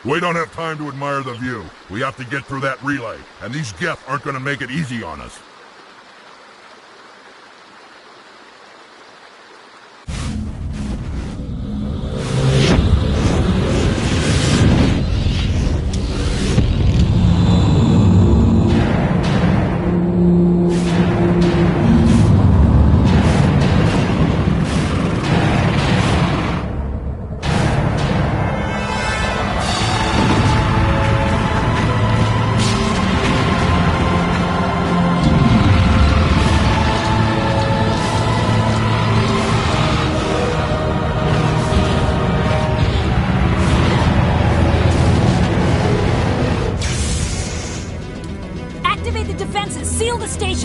S2: We don't have time to admire the view. We have to get through that relay, and these Geth aren't going to make it easy on us.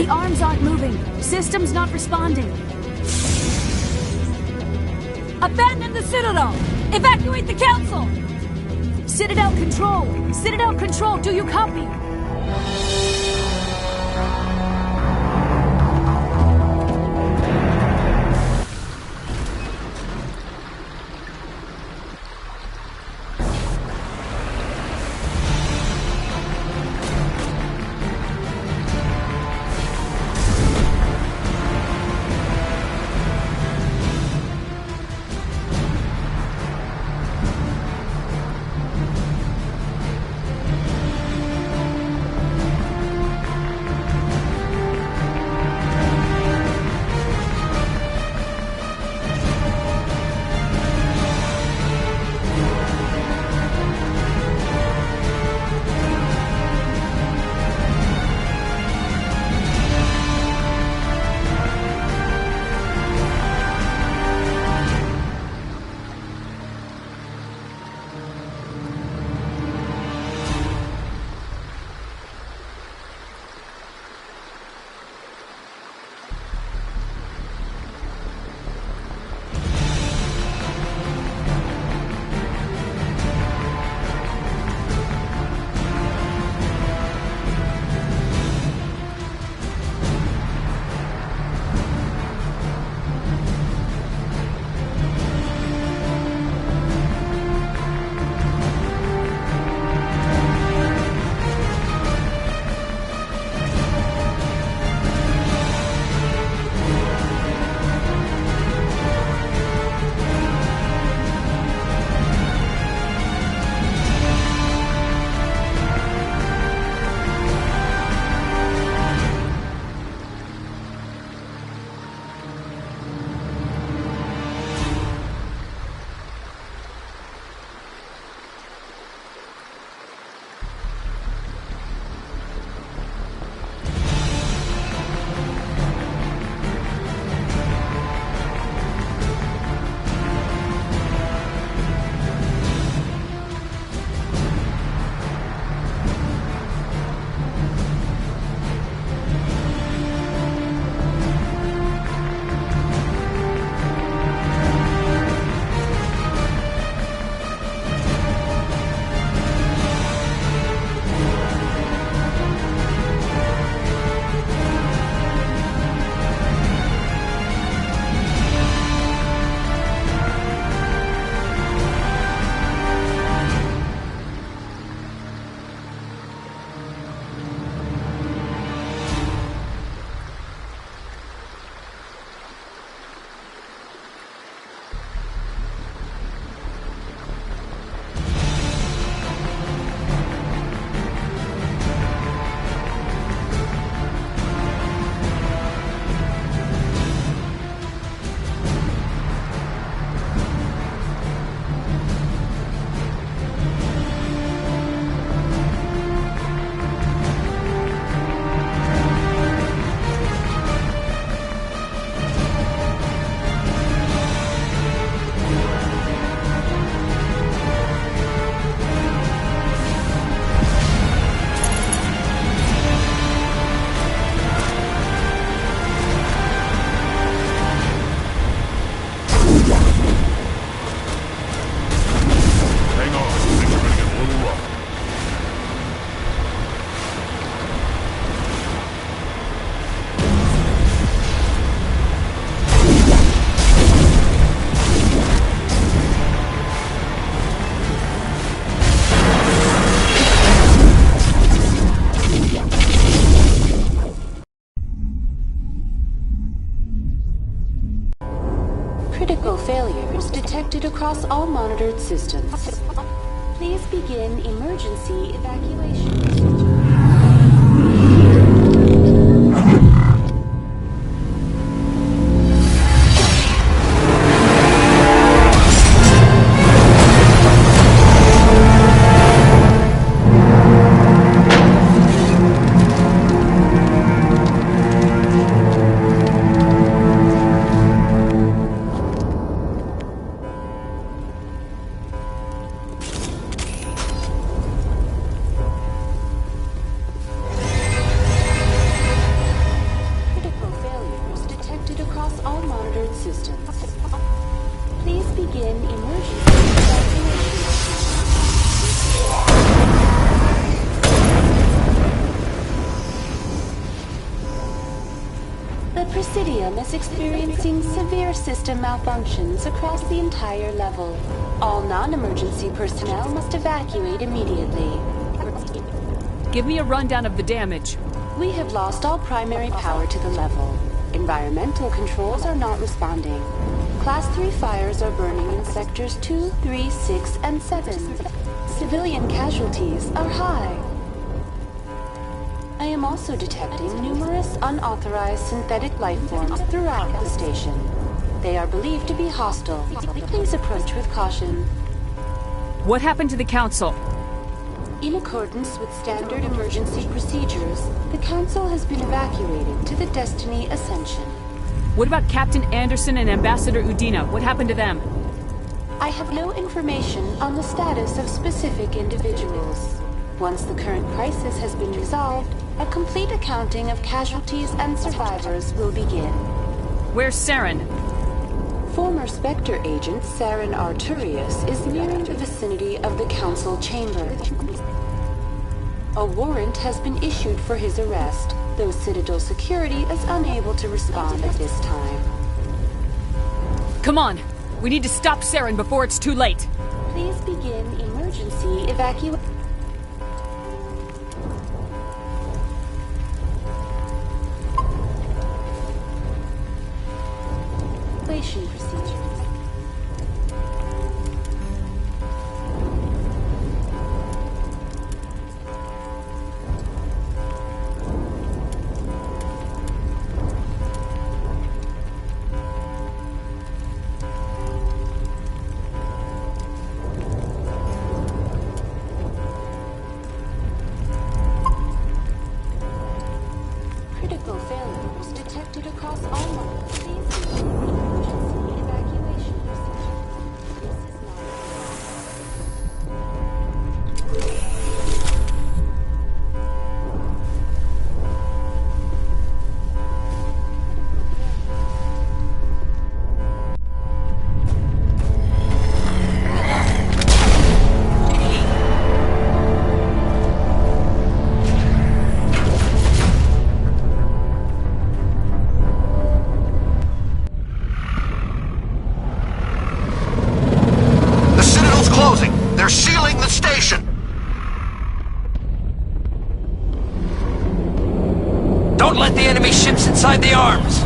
S12: The arms aren't moving. Systems not responding.
S15: Abandon the Citadel! Evacuate the Council!
S12: Citadel Control! Citadel Control, do you copy?
S14: Critical failures detected across all monitored systems. Please begin emergency evacuation procedure. Is experiencing severe system malfunctions across the entire level. All non-emergency personnel must evacuate immediately.
S3: Give me a rundown of the damage.
S14: We have lost all primary power to the level. Environmental controls are not responding. Class 3 fires are burning in sectors 2, 3, 6, and 7. Civilian casualties are high. I am also detecting numerous unauthorized synthetic life forms throughout the station. They are believed to be hostile. Please approach with caution.
S3: What happened to the Council?
S14: In accordance with standard emergency procedures, the Council has been evacuated to the Destiny Ascension.
S3: What about Captain Anderson and Ambassador Udina? What happened to them?
S14: I have no information on the status of specific individuals. Once the current crisis has been resolved, a complete accounting of casualties and survivors will begin.
S3: Where's Saren?
S14: Former Spectre agent Saren Arturius is nearing the vicinity of the Council chamber. A warrant has been issued for his arrest, though Citadel security is unable to respond at this time.
S3: Come on! We need to stop Saren before it's too late!
S14: Please begin emergency evacuation. Procedures. Critical failures detected across all lines. Please emergency evacuation procedure. This is not...
S16: Don't let the enemy ships inside the arms!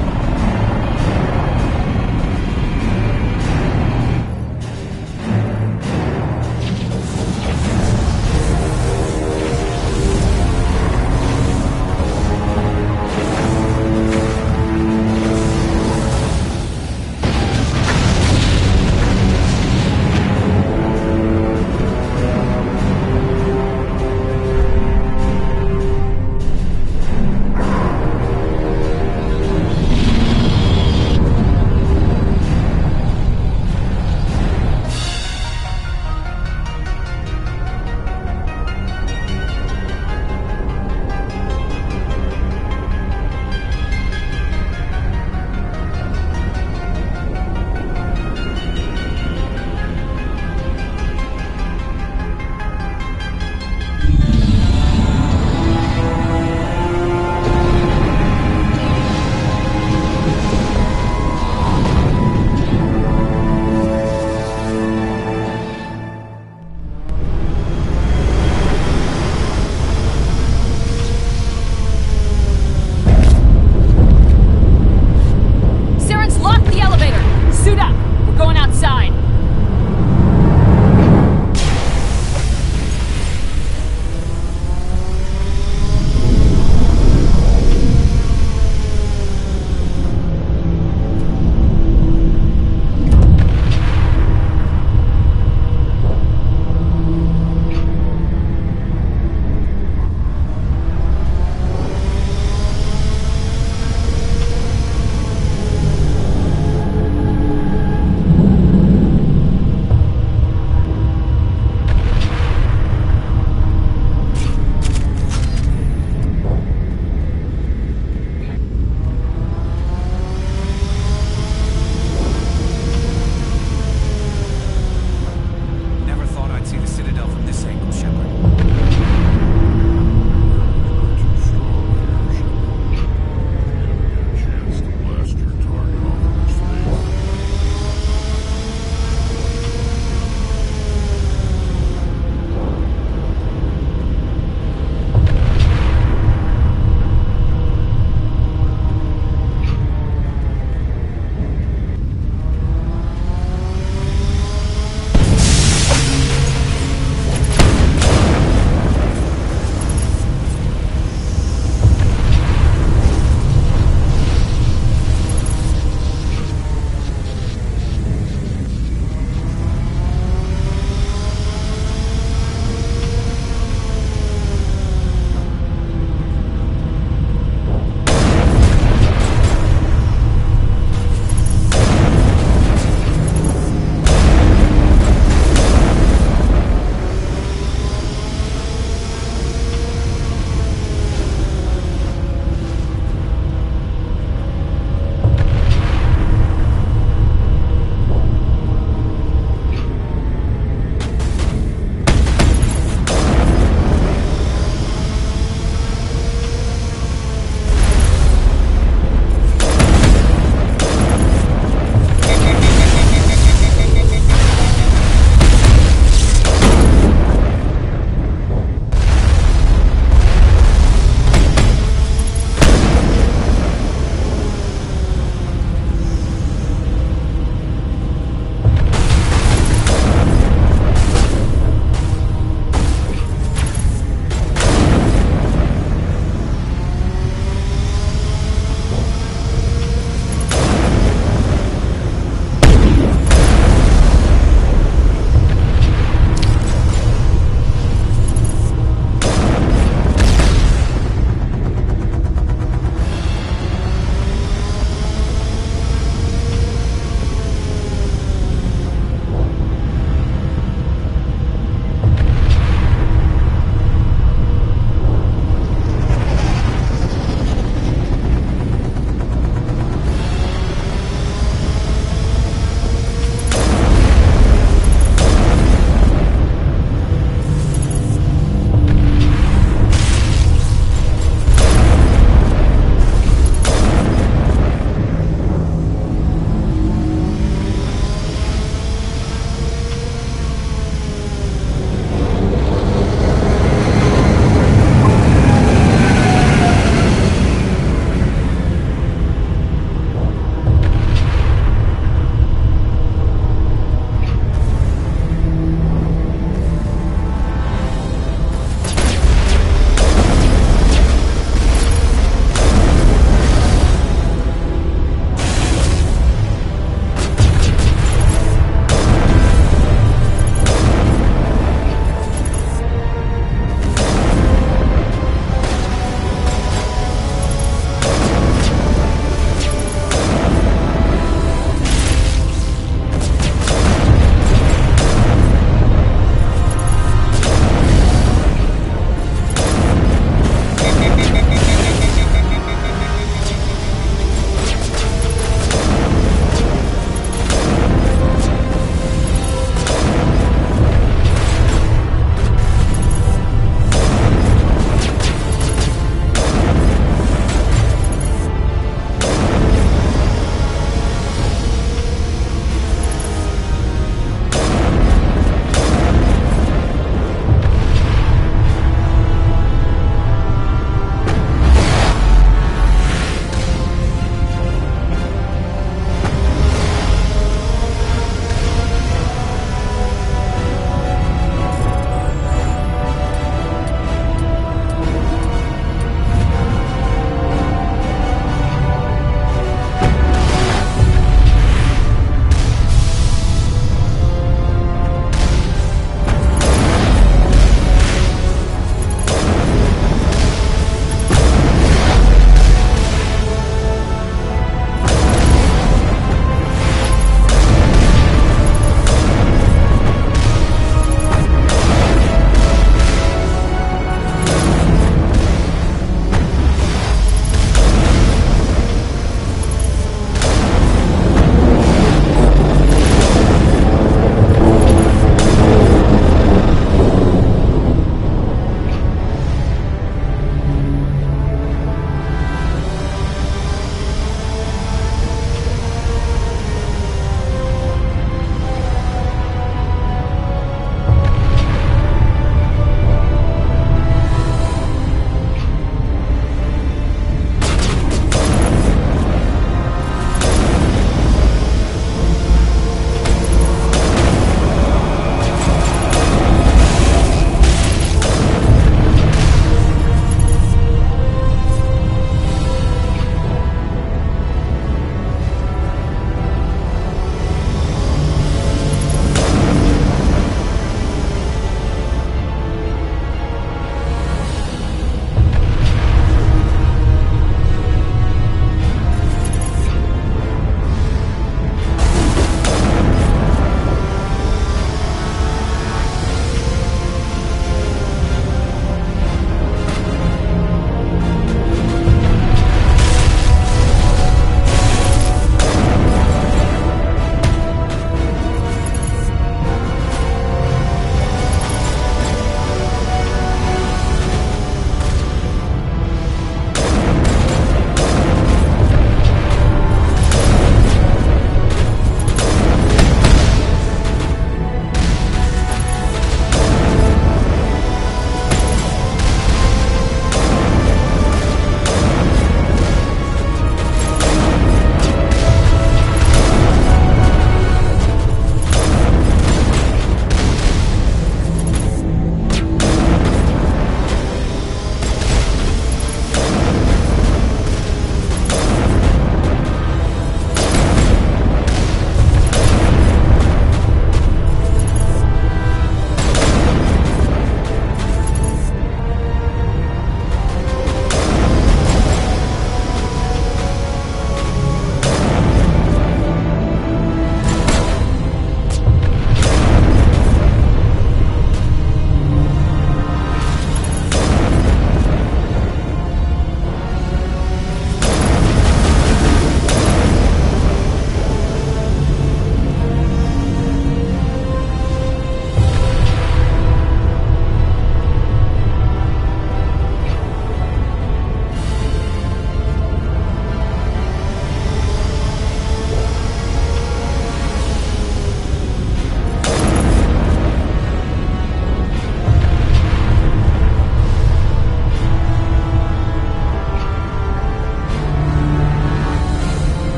S3: going outside.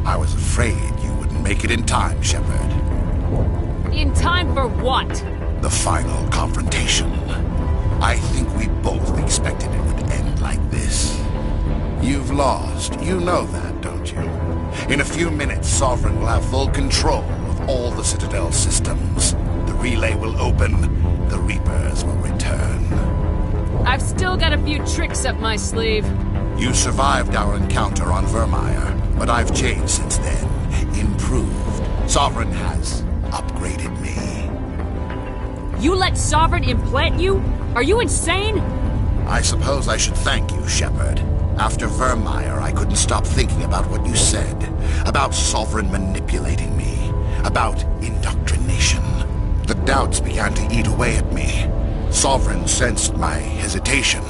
S5: I was afraid you wouldn't make it in time, Shepard.
S3: In time for what?
S5: The final confrontation. I think we both expected it would end like this. You've lost. You know that, don't you? In a few minutes, Sovereign will have full control of all the Citadel systems. The relay will open. The Reapers will return.
S3: I've still got a few tricks up my sleeve.
S5: You survived our encounter on Vermeer, but I've changed since then. Improved. Sovereign has upgraded me.
S3: You let Sovereign implant you? Are you insane?
S5: I suppose I should thank you, Shepard. After Vermeer, I couldn't stop thinking about what you said. About Sovereign manipulating me. About indoctrination. The doubts began to eat away at me. Sovereign sensed my hesitation.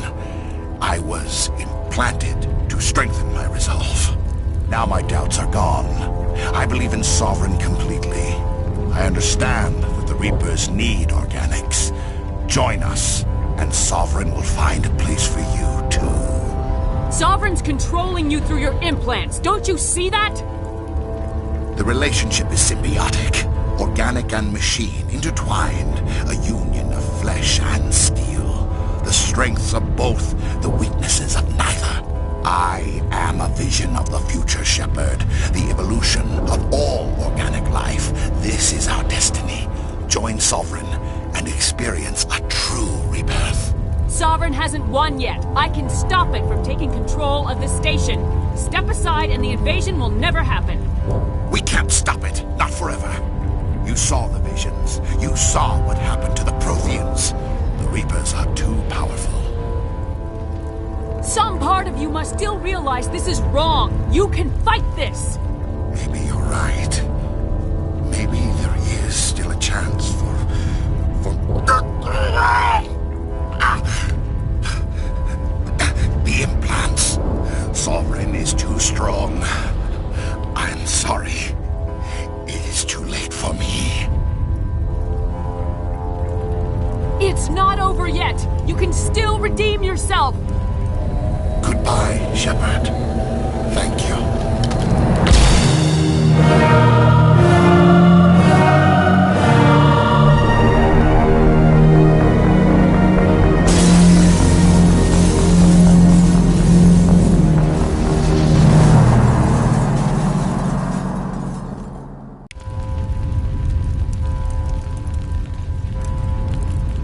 S5: I was implanted to strengthen my resolve. Now my doubts are gone. I believe in Sovereign completely. I understand that the Reapers need organics. Join us, and Sovereign will find a place for you, too.
S3: Sovereign's controlling you through your implants. Don't you see that?
S5: The relationship is symbiotic. Organic and machine, intertwined. A union of flesh and steel. The strengths of both, the weaknesses of neither. I am a vision of the future, Shepard. The evolution of all organic life. This is our destiny. Join Sovereign and experience a true rebirth.
S3: Sovereign hasn't won yet. I can stop it from taking control of the station. Step aside and the invasion will never happen.
S5: We can't stop it. Not forever. You saw the visions. You saw what happened to the Protheans. The Reapers are too powerful.
S3: Some part of you must still realize this is wrong. You can fight this.
S5: Maybe you're right. Maybe there is still a chance for... The implants. Sovereign is too strong. I'm sorry. It is too late for me.
S3: It's not over yet. You can still redeem yourself.
S5: Goodbye, Shepard. Thank you.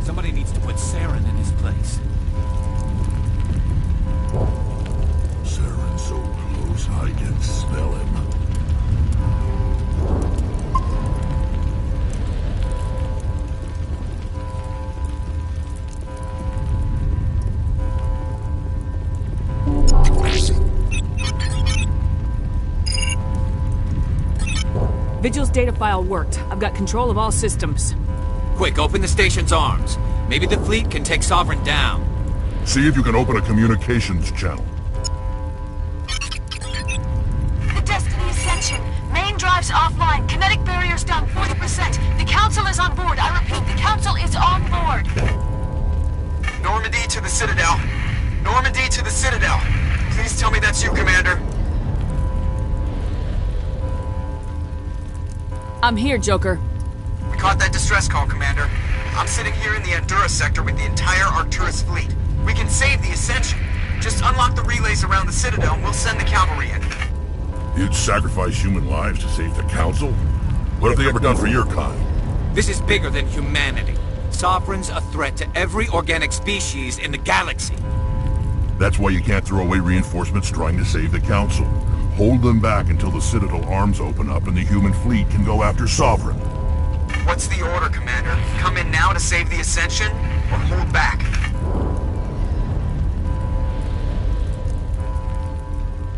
S1: Somebody needs to put Saren in his place.
S2: Saren's so close, I can smell him.
S3: Vigil's data file worked. I've got control of all systems.
S1: Quick, open the station's arms. Maybe the fleet can take Sovereign down.
S2: See if you can open a communications channel.
S17: The Destiny Ascension. Main drives offline. Kinetic barriers down 40%. The Council is on board. I repeat, the Council is on board.
S7: Normandy to the Citadel. Normandy to the Citadel. Please tell me that's you, Commander.
S3: I'm here, Joker.
S7: We caught that distress call, Commander. I'm sitting here in the Andurra sector with the entire Arcturus fleet. We can save the Ascension. Just unlock the relays around the Citadel and we'll send the cavalry in.
S2: You'd sacrifice human lives to save the Council? What have they ever done for your kind?
S1: This is bigger than humanity. Sovereign's a threat to every organic species in the galaxy.
S2: That's why you can't throw away reinforcements trying to save the Council. Hold them back until the Citadel arms open up and the human fleet can go after Sovereign.
S7: What's the order, Commander? Come in now to save the Ascension, or hold back?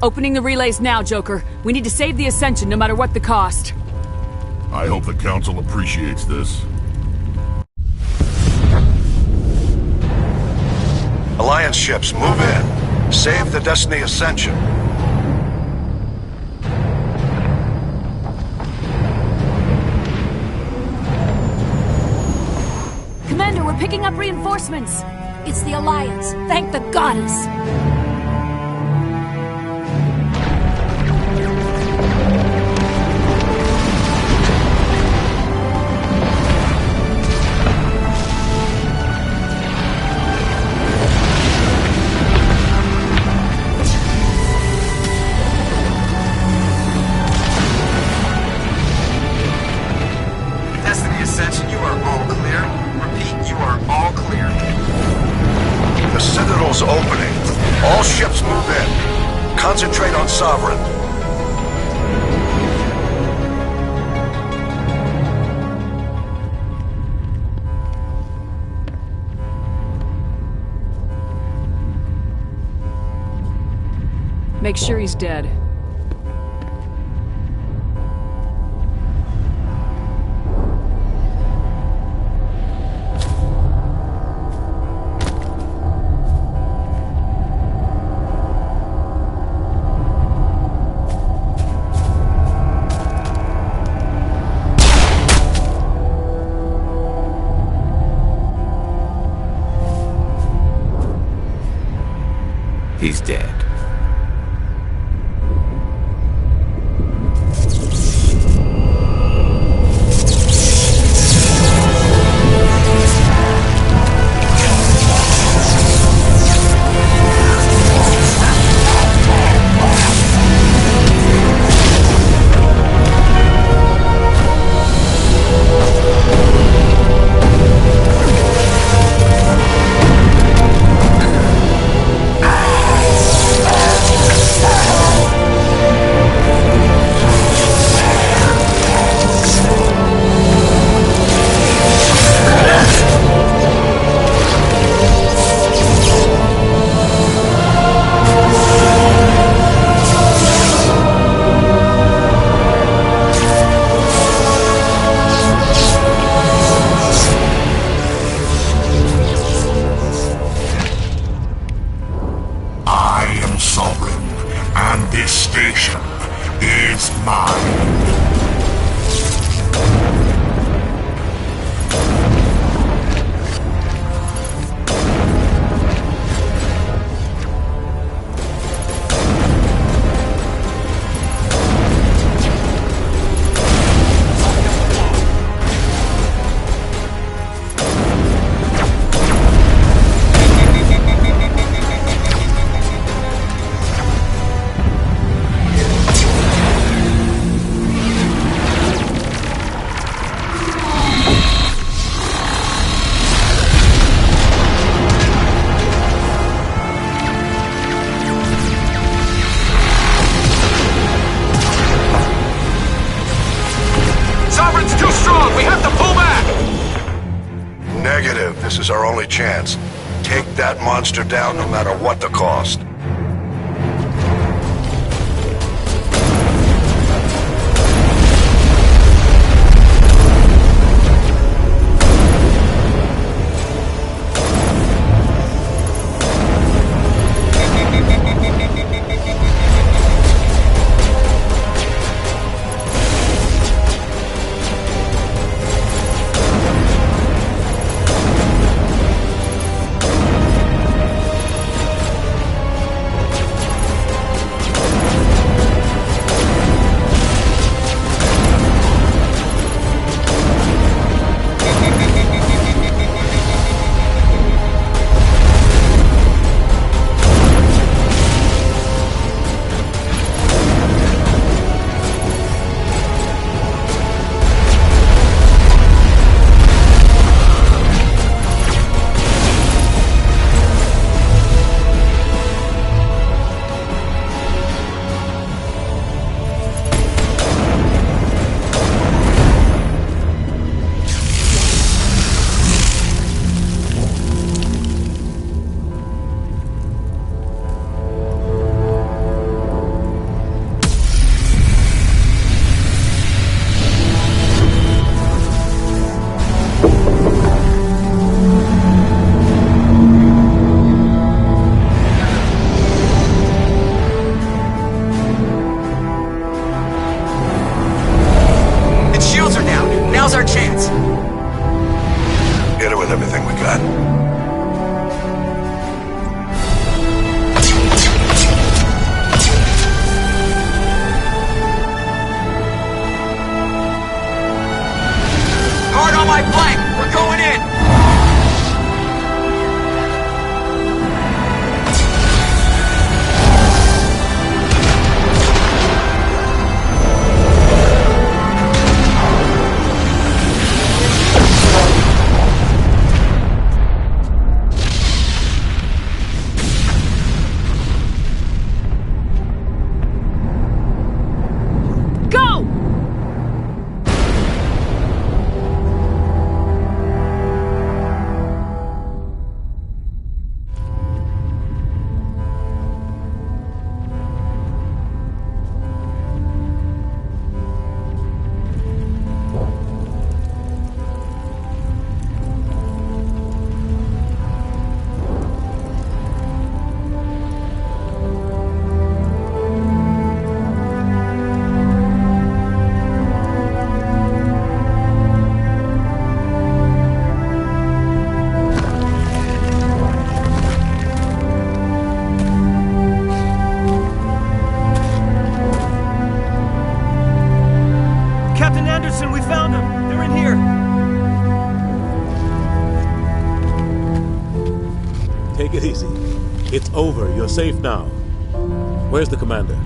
S3: Opening the relays now, Joker. We need to save the Ascension no matter what the cost.
S2: I hope the Council appreciates this.
S20: Alliance ships, move in. Save the Destiny Ascension.
S15: Commander, we're picking up reinforcements. It's the Alliance. Thank the goddess.
S20: All ships move in. Concentrate on Sovereign.
S3: Make sure he's dead.
S1: He's dead.
S20: This is our only chance. Take that monster down no matter what the cost.
S9: Captain Anderson, we found them! They're in here!
S22: Take it easy. It's over. You're safe now. Where's the commander?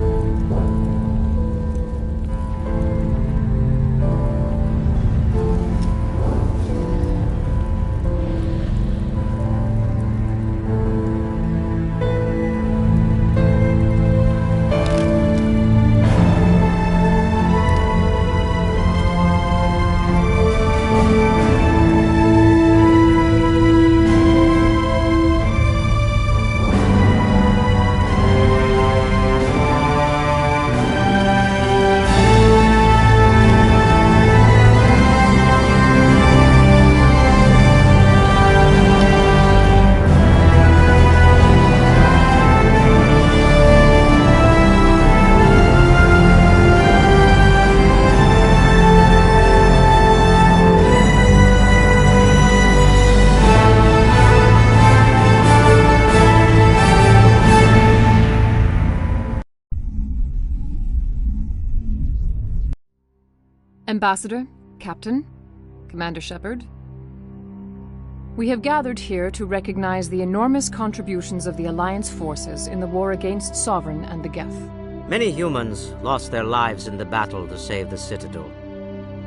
S23: Ambassador, Captain, Commander Shepard, we have gathered here to recognize the enormous contributions of the Alliance forces in the war against Sovereign and the Geth.
S24: Many humans lost their lives in the battle to save the Citadel.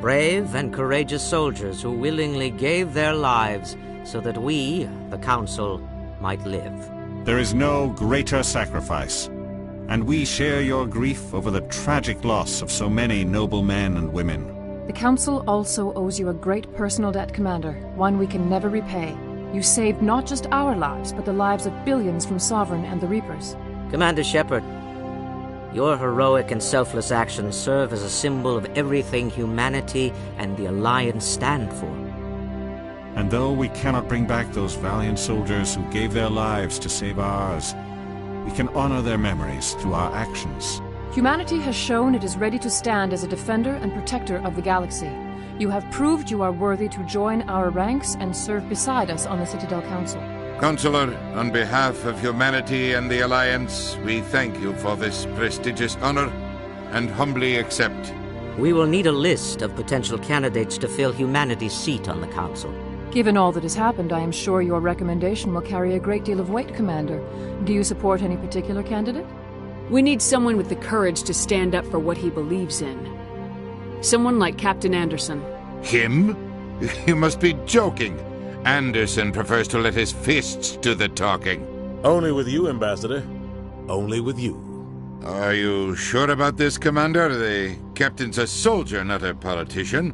S24: Brave and courageous soldiers who willingly gave their lives so that we, the Council, might live.
S25: There is no greater sacrifice, and we share your grief over the tragic loss of so many noble men and women.
S23: The Council also owes you a great personal debt, Commander, one we can never repay. You saved not just our lives, but the lives of billions from Sovereign and the Reapers.
S24: Commander Shepard, your heroic and selfless actions serve as a symbol of everything humanity and the Alliance stand for.
S25: And though we cannot bring back those valiant soldiers who gave their lives to save ours, we can honor their memories through our actions.
S23: Humanity has shown it is ready to stand as a defender and protector of the galaxy. You have proved you are worthy to join our ranks and serve beside us on the Citadel Council.
S19: Counselor, on behalf of humanity and the Alliance, we thank you for this prestigious honor and humbly accept.
S24: We will need a list of potential candidates to fill humanity's seat on the Council.
S23: Given all that has happened, I am sure your recommendation will carry a great deal of weight, Commander. Do you support any particular candidate?
S3: We need someone with the courage to stand up for what he believes in. Someone like Captain Anderson.
S19: Him? You must be joking. Anderson prefers to let his fists do the talking.
S22: Only with you, Ambassador. Only with you.
S19: Are you sure about this, Commander? The captain's a soldier, not a politician.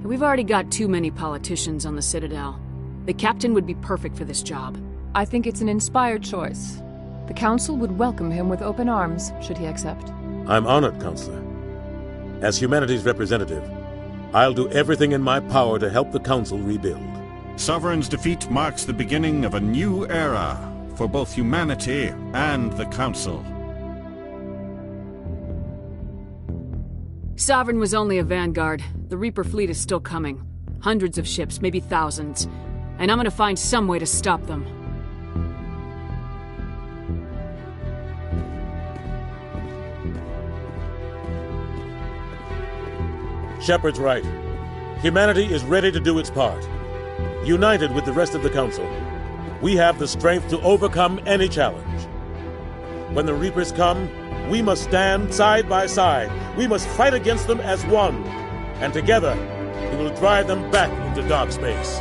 S3: We've already got too many politicians on the Citadel. The captain would be perfect for this job.
S23: I think it's an inspired choice. The Council would welcome him with open arms, should he accept.
S22: I'm honored, Counselor. As humanity's representative, I'll do everything in my power to help the Council rebuild.
S25: Sovereign's defeat marks the beginning of a new era for both humanity and the Council.
S3: Sovereign was only a vanguard. The Reaper fleet is still coming. Hundreds of ships, maybe thousands. And I'm gonna find some way to stop them.
S22: Shepard's right. Humanity is ready to do its part. United with the rest of the Council, we have the strength to overcome any challenge. When the Reapers come, we must stand side by side. We must fight against them as one. And together, we will drive them back into dark space.